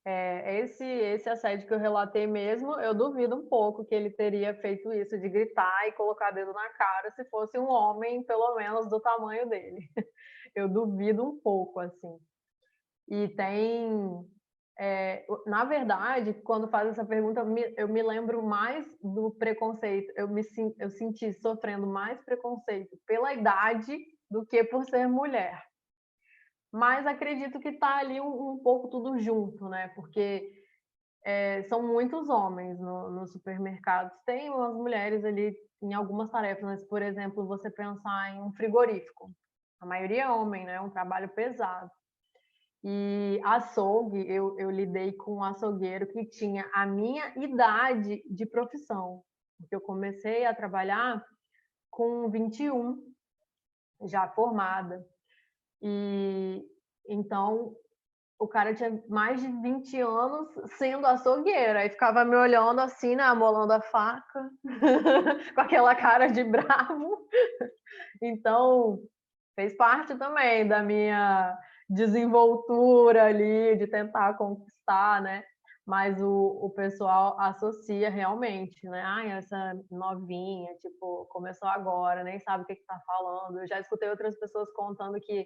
Esse assédio que eu relatei mesmo, eu duvido um pouco que ele teria feito isso de gritar e colocar dedo na cara se fosse um homem, pelo menos do tamanho dele. Eu duvido um pouco, assim. E tem, na verdade, quando faz essa pergunta, eu me lembro mais do preconceito. Eu senti sofrendo mais preconceito pela idade do que por ser mulher. Mas acredito que está ali um pouco tudo junto, né? Porque são muitos homens no supermercado. Tem umas mulheres ali em algumas tarefas, mas, por exemplo, você pensar em um frigorífico. A maioria é homem, né? É um trabalho pesado. E açougue, eu lidei com um açougueiro que tinha a minha idade de profissão. Porque eu comecei a trabalhar com 21, já formada. E então o cara tinha mais de 20 anos sendo açougueiro. Aí ficava me olhando assim, né, amolando a faca, com aquela cara de bravo. Então, fez parte também da minha desenvoltura ali, de tentar conquistar, né? Mas o pessoal associa realmente, né? Ai, essa novinha, tipo, começou agora, nem sabe o que está falando. Eu já escutei outras pessoas contando que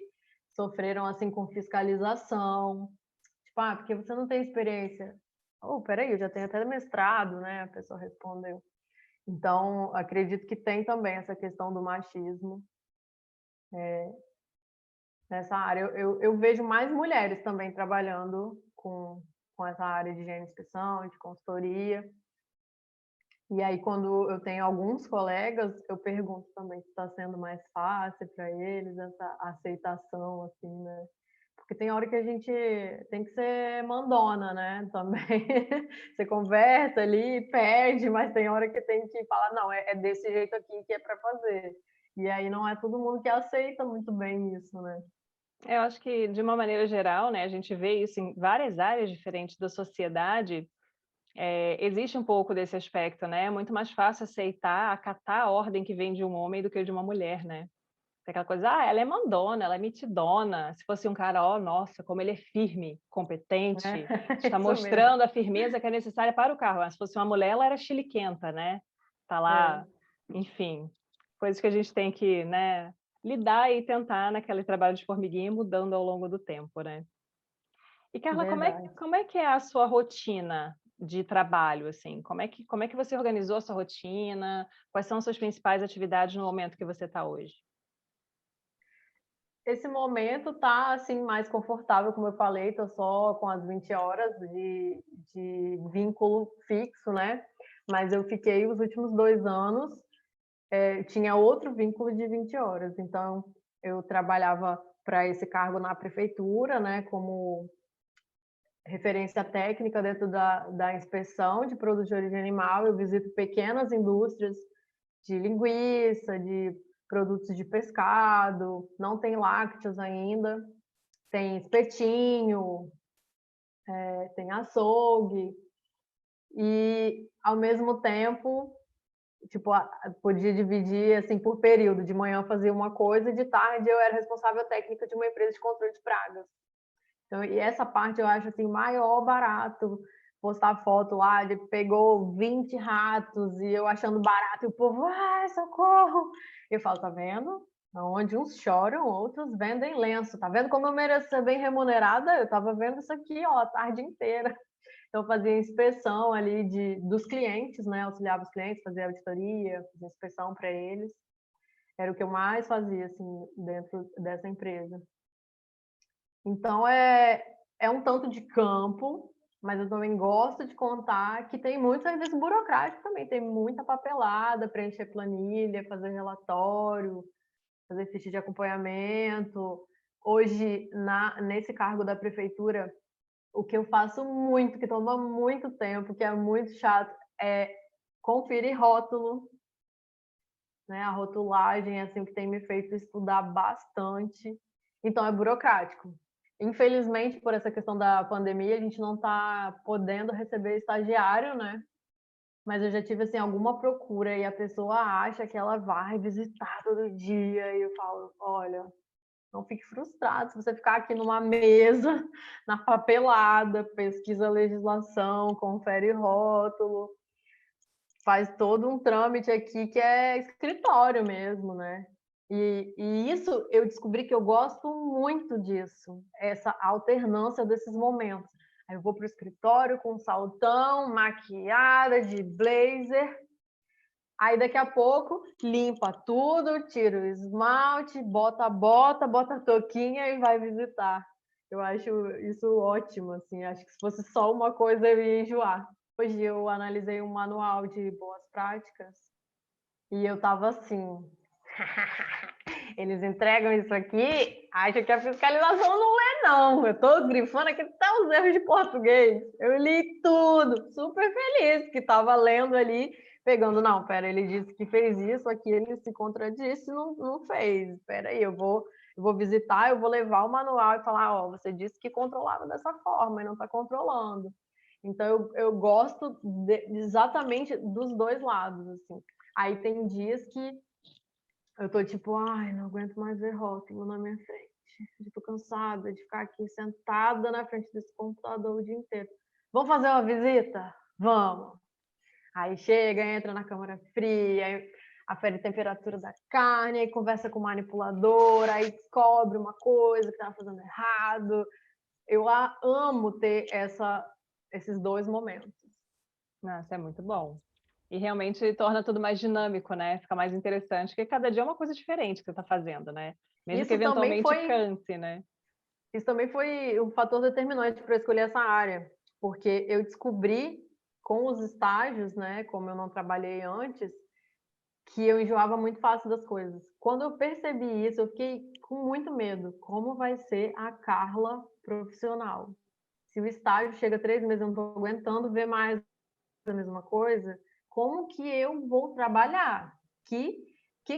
sofreram assim com fiscalização. Tipo, ah, porque você não tem experiência. Oh, peraí, eu já tenho até mestrado, né? A pessoa respondeu. Então, acredito que tem também essa questão do machismo nessa área. Eu vejo mais mulheres também trabalhando com essa área de higiene e inspeção, de consultoria. E aí, quando eu tenho alguns colegas, eu pergunto também se está sendo mais fácil para eles essa aceitação, assim, né? Porque tem hora que a gente tem que ser mandona, né? Também. Você conversa ali, perde, mas tem hora que tem que falar, não, é desse jeito aqui que é para fazer. E aí não é todo mundo que aceita muito bem isso, né? Eu acho que, de uma maneira geral, né, a gente vê isso em várias áreas diferentes da sociedade. Existe um pouco desse aspecto, né? É muito mais fácil aceitar, acatar a ordem que vem de um homem do que de uma mulher, né? Tem aquela coisa, ela é mandona, ela é mitidona. Se fosse um cara, ó, nossa, como ele é firme, competente, É, está isso mesmo. mostrando a firmeza que é necessária para o carro. Mas se fosse uma mulher, ela era chiliquenta, né? Tá É, lá, enfim, coisas que a gente tem que, né, lidar e tentar naquele trabalho de formiguinha ir mudando ao longo do tempo, né? E Carla, verdade. como é que é a sua rotina de trabalho, assim? Como é que você organizou a sua rotina? Quais são as suas principais atividades no momento que você está hoje? Esse momento tá assim mais confortável, como eu falei, tô só com as 20 horas de vínculo fixo, né? Mas eu fiquei os últimos 2 anos, tinha outro vínculo de 20 horas. Então, eu trabalhava para esse cargo na prefeitura, né? Como referência técnica dentro da inspeção de produtos de origem animal. Eu visito pequenas indústrias de linguiça, de produtos de pescado, não tem lácteos ainda, tem espetinho, tem açougue, e ao mesmo tempo, tipo, podia dividir assim por período. De manhã eu fazia uma coisa, de tarde eu era responsável técnica de uma empresa de controle de pragas. Então, e essa parte eu acho assim maior barato, postar foto lá de pegou 20 ratos e eu achando barato e o povo, ai, socorro! Eu falo, tá vendo? Onde uns choram, outros vendem lenço. Tá vendo como eu mereço ser bem remunerada? Eu tava vendo isso aqui, ó, a tarde inteira. Então, eu fazia inspeção ali dos clientes, né? Auxiliava os clientes, fazia auditoria, fazia inspeção para eles. Era o que eu mais fazia, assim, dentro dessa empresa. Então é um tanto de campo, mas eu também gosto de contar que tem muito serviço burocrático também, tem muita papelada, preencher planilha, fazer relatório, fazer ficha de acompanhamento. Hoje, nesse cargo da prefeitura, o que eu faço muito, que toma muito tempo, que é muito chato, é conferir rótulo. né? A rotulagem é assim, o que tem me feito estudar bastante. Então, é burocrático. Infelizmente, por essa questão da pandemia, a gente não está podendo receber estagiário, né? Mas eu já tive, assim, alguma procura e a pessoa acha que ela vai visitar todo dia e eu falo, olha, não fique frustrado se você ficar aqui numa mesa, na papelada, pesquisa a legislação, confere rótulo, faz todo um trâmite aqui que é escritório mesmo, né? E isso eu descobri que eu gosto muito disso, essa alternância desses momentos. Aí eu vou para o escritório com saltão, maquiada, de blazer. Aí daqui a pouco limpa tudo, tira o esmalte, bota a bota, bota a touquinha e vai visitar. Eu acho isso ótimo, assim. Acho que se fosse só uma coisa eu ia enjoar. Hoje eu analisei um manual de boas práticas e eu tava assim. Eles entregam isso aqui, acho que a fiscalização não lê, não. Eu tô grifando aqui até os erros de português. Eu li tudo, super feliz que tava lendo ali, pegando, não, pera, ele disse que fez isso, aqui ele se contradisse, não fez. Pera aí, eu vou visitar, eu vou levar o manual e falar, ó, você disse que controlava dessa forma e não está controlando. Então, eu gosto exatamente dos dois lados, assim. Aí tem dias que eu tô tipo, ai, não aguento mais ver rótulo na minha frente. Eu tô cansada de ficar aqui sentada na frente desse computador o dia inteiro. Vamos fazer uma visita? Vamos. Aí chega, entra na câmara fria, aí afere a temperatura da carne, aí conversa com o manipulador, aí descobre uma coisa que estava fazendo errado. Eu amo ter esses dois momentos. Nossa, é muito bom. E realmente torna tudo mais dinâmico, né? Fica mais interessante, porque cada dia é uma coisa diferente que você está fazendo, né? Mesmo que Isso também eventualmente foi canse, né? Isso também foi um fator determinante para escolher essa área, porque eu descobri com os estágios, né, como eu não trabalhei antes, que eu enjoava muito fácil das coisas. Quando eu percebi isso, eu fiquei com muito medo. Como vai ser a Carla profissional? Se o estágio chega a 3 meses, eu não estou aguentando ver mais a mesma coisa, como que eu vou trabalhar? Que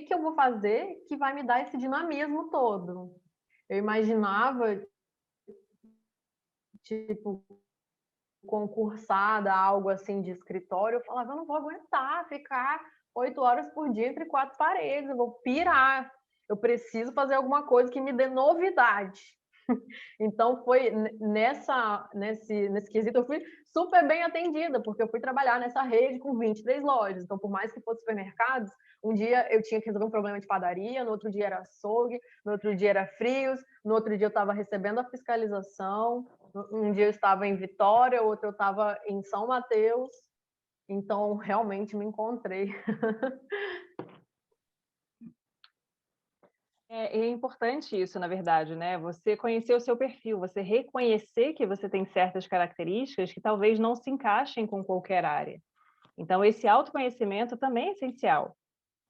eu vou fazer que vai me dar esse dinamismo todo? Eu imaginava tipo, concursada, algo assim de escritório, eu falava, eu não vou aguentar ficar 8 horas por dia entre quatro paredes, eu vou pirar. Eu preciso fazer alguma coisa que me dê novidade. Então foi nesse quesito, eu fui super bem atendida, porque eu fui trabalhar nessa rede com 23 lojas. Então, por mais que fosse supermercados, um dia eu tinha que resolver um problema de padaria, no outro dia era açougue, no outro dia era frios, no outro dia eu estava recebendo a fiscalização, um dia eu estava em Vitória, outro eu estava em São Mateus. Então, realmente me encontrei. É importante isso, na verdade, né? Você conhecer o seu perfil, você reconhecer que você tem certas características que talvez não se encaixem com qualquer área. Então, esse autoconhecimento também é essencial,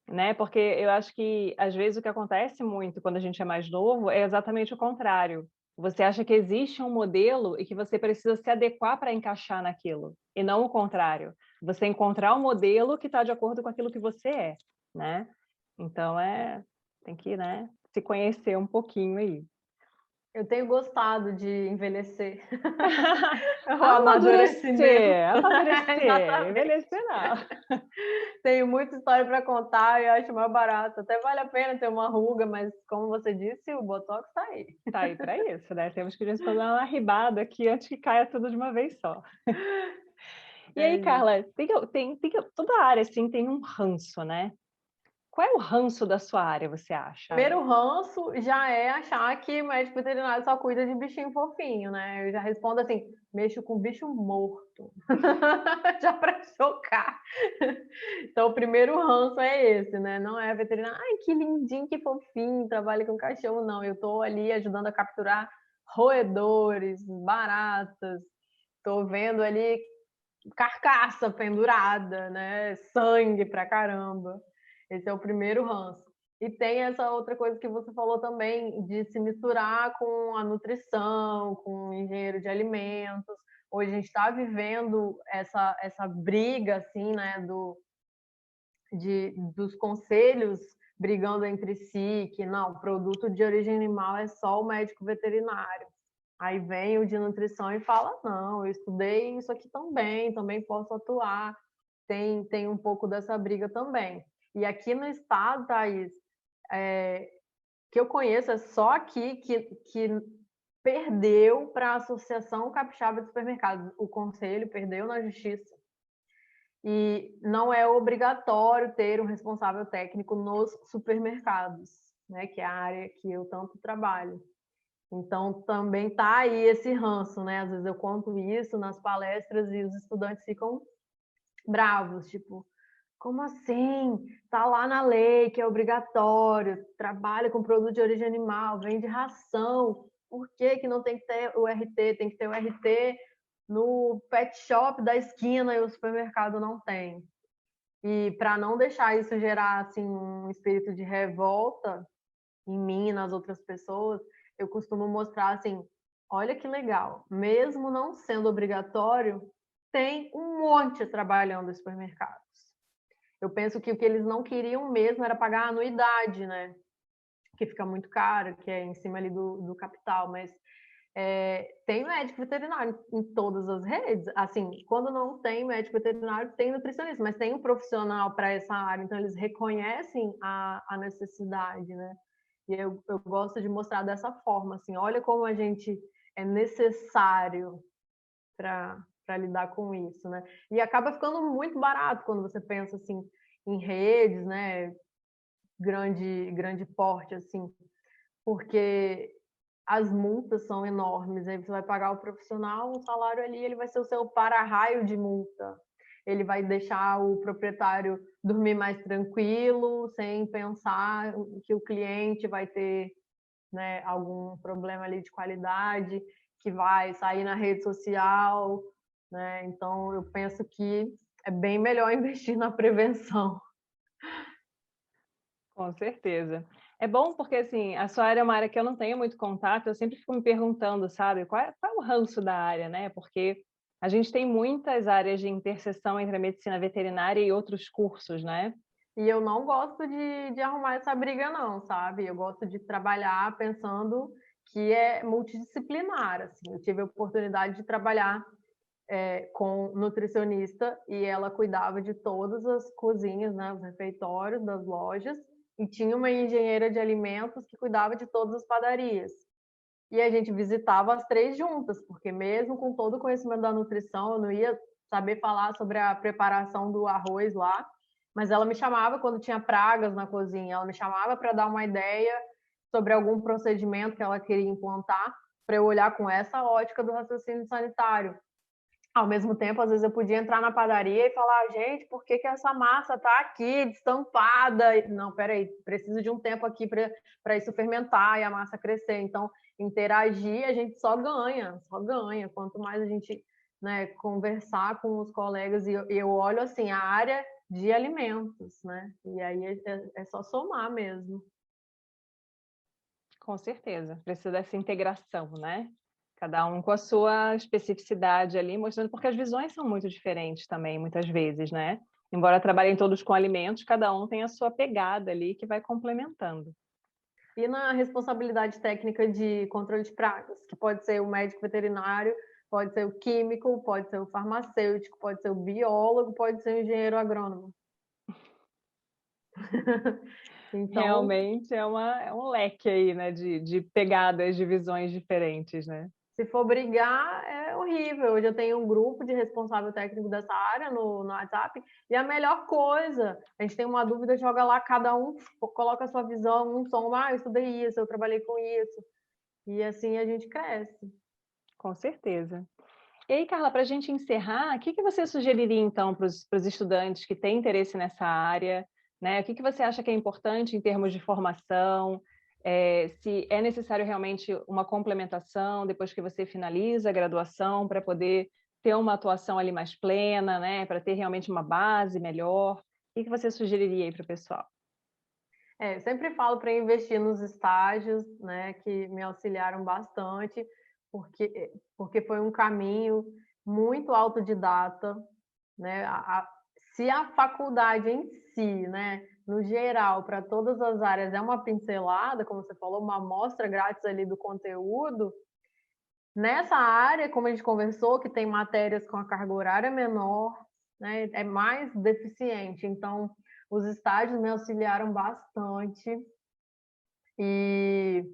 né? Porque eu acho que, às vezes, o que acontece muito quando a gente é mais novo é exatamente o contrário. Você acha que existe um modelo e que você precisa se adequar para encaixar naquilo, e não o contrário. Você encontrar um modelo que está de acordo com aquilo que você é, né? Então, tem que, né, se conhecer um pouquinho aí. Eu tenho gostado de envelhecer. O amadurecimento. Amadurecer, amadurecer, Exatamente. envelhecer não. Tenho muita história para contar e eu acho mais barato. Até vale a pena ter uma ruga, mas como você disse, o Botox está aí. Tá aí para isso, né? Temos que, de vez em quando, dar uma arribada aqui antes que caia tudo de uma vez só. E É aí, isso. Carla, toda área assim tem um ranço, né? Qual é o ranço da sua área, você acha? Primeiro ranço já é achar que médico veterinário só cuida de bichinho fofinho, né? Eu já respondo assim, mexo com bicho morto. Já para chocar. Então, o primeiro ranço é esse, né? Não é veterinário, ai, que lindinho, que fofinho, trabalha com cachorro, não. Eu tô ali ajudando a capturar roedores, baratas, tô vendo ali carcaça pendurada, né? Sangue pra caramba. Esse é o primeiro ranço. E tem essa outra coisa que você falou também, de se misturar com a nutrição, com o engenheiro de alimentos. Hoje a gente está vivendo essa briga, assim, né, dos conselhos brigando entre si, que não, produto de origem animal é só o médico veterinário. Aí vem o de nutrição e fala, não, eu estudei isso aqui também posso atuar. Tem um pouco dessa briga também. E aqui no estado, Thaís, que eu conheço, é só aqui que perdeu para a Associação Capixaba de Supermercados. O conselho perdeu na justiça. E não é obrigatório ter um responsável técnico nos supermercados, né, que é a área que eu tanto trabalho. Então, também está aí esse ranço, né? Às vezes eu conto isso nas palestras e os estudantes ficam bravos, tipo, como assim? Tá lá na lei que é obrigatório, trabalha com produto de origem animal, vende ração, por que que não tem que ter o RT? Tem que ter o RT no pet shop da esquina e o supermercado não tem. E para não deixar isso gerar assim um espírito de revolta em mim e nas outras pessoas, eu costumo mostrar assim, olha que legal, mesmo não sendo obrigatório, tem um monte trabalhando nos supermercados. Eu penso que o que eles não queriam mesmo era pagar a anuidade, né? Que fica muito caro, que é em cima ali do capital, mas tem médico veterinário em todas as redes. Assim, quando não tem médico veterinário, tem nutricionista, mas tem um profissional para essa área, então eles reconhecem a necessidade, né? E eu gosto de mostrar dessa forma, assim, olha como a gente é necessário para lidar com isso, né? E acaba ficando muito barato quando você pensa assim em redes, né? Grande porte, assim, porque as multas são enormes. Aí você vai pagar o profissional, um salário ali, ele vai ser o seu para-raio de multa. Ele vai deixar o proprietário dormir mais tranquilo, sem pensar que o cliente vai ter, né, algum problema ali de qualidade, que vai sair na rede social, né? Então, eu penso que é bem melhor investir na prevenção. Com certeza. É bom porque, assim, a sua área é uma área que eu não tenho muito contato, eu sempre fico me perguntando, sabe, qual é o ranço da área, né? Porque a gente tem muitas áreas de interseção entre a medicina veterinária e outros cursos, né? E eu não gosto de arrumar essa briga, não, sabe? Eu gosto de trabalhar pensando que é multidisciplinar, assim. Eu tive a oportunidade de trabalhar com nutricionista e ela cuidava de todas as cozinhas, né, os refeitórios das lojas, e tinha uma engenheira de alimentos que cuidava de todas as padarias. E a gente visitava as três juntas, porque mesmo com todo o conhecimento da nutrição, eu não ia saber falar sobre a preparação do arroz lá, mas ela me chamava quando tinha pragas na cozinha, ela me chamava para dar uma ideia sobre algum procedimento que ela queria implantar, para eu olhar com essa ótica do raciocínio sanitário. Ao mesmo tempo, às vezes eu podia entrar na padaria e falar, gente, por que essa massa está aqui, destampada? Não, peraí, preciso de um tempo aqui para isso fermentar e a massa crescer. Então, interagir, a gente só ganha, só ganha. Quanto mais a gente, né, conversar com os colegas, e eu olho assim, a área de alimentos, né? E aí é só somar mesmo. Com certeza, precisa dessa integração, né? Cada um com a sua especificidade ali, mostrando, porque as visões são muito diferentes também, muitas vezes, né? Embora trabalhem todos com alimentos, cada um tem a sua pegada ali que vai complementando. E na responsabilidade técnica de controle de pragas, que pode ser o médico veterinário, pode ser o químico, pode ser o farmacêutico, pode ser o biólogo, pode ser o engenheiro agrônomo. Então, Realmente é um leque aí, né, de pegadas, de visões diferentes, né? se for brigar, é horrível. Eu já tenho um grupo de responsável técnico dessa área no WhatsApp, e a melhor coisa, a gente tem uma dúvida, joga lá, cada um coloca a sua visão, um som, eu estudei isso, eu trabalhei com isso, e assim a gente cresce. Com certeza. E aí, Carla, para a gente encerrar, o que você sugeriria, então, para os estudantes que têm interesse nessa área, né? O que você acha que é importante em termos de formação? Se é necessário realmente uma complementação depois que você finaliza a graduação para poder ter uma atuação ali mais plena, né? Para ter realmente uma base melhor. O que você sugeriria aí para o pessoal? Sempre falo para investir nos estágios, né, que me auxiliaram bastante, porque foi um caminho muito autodidata, né? se a faculdade em si, né, no geral, para todas as áreas, é uma pincelada, como você falou, uma amostra grátis ali do conteúdo, nessa área, como a gente conversou, que tem matérias com a carga horária menor, né, é mais deficiente. Então, os estágios me auxiliaram bastante. E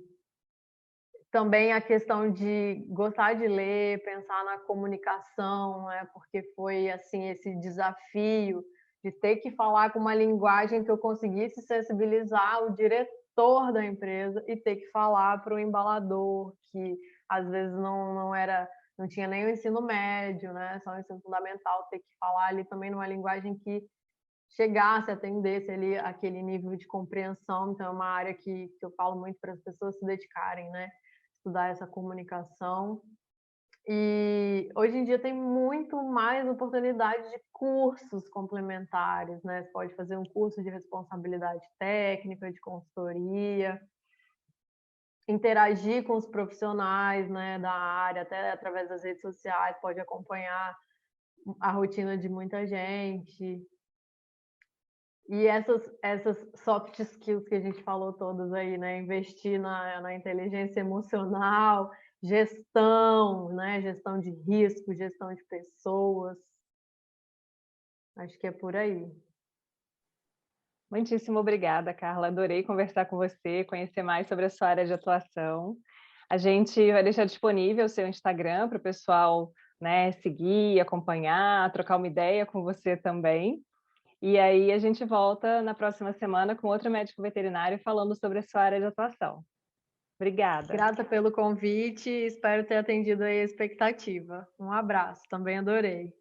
também a questão de gostar de ler, pensar na comunicação, né, porque foi assim esse desafio de ter que falar com uma linguagem que eu conseguisse sensibilizar o diretor da empresa e ter que falar para o embalador, que às vezes não tinha nem o ensino médio, né, só o ensino fundamental, ter que falar ali também numa linguagem que chegasse, atendesse ali aquele nível de compreensão. Então é uma área que eu falo muito para as pessoas se dedicarem, né, estudar essa comunicação. E hoje em dia tem muito mais oportunidade de cursos complementares, né? Você pode fazer um curso de responsabilidade técnica, de consultoria, interagir com os profissionais, né, da área, até através das redes sociais, pode acompanhar a rotina de muita gente. E essas soft skills que a gente falou todas aí, né? Investir na inteligência emocional, gestão, né? Gestão de risco, gestão de pessoas. Acho que é por aí. Muitíssimo obrigada, Carla. Adorei conversar com você, conhecer mais sobre a sua área de atuação. A gente vai deixar disponível o seu Instagram para o pessoal, né, seguir, acompanhar, trocar uma ideia com você também. E aí a gente volta na próxima semana com outro médico veterinário falando sobre a sua área de atuação. Obrigada. Grata pelo convite, espero ter atendido aí a expectativa. Um abraço, também adorei.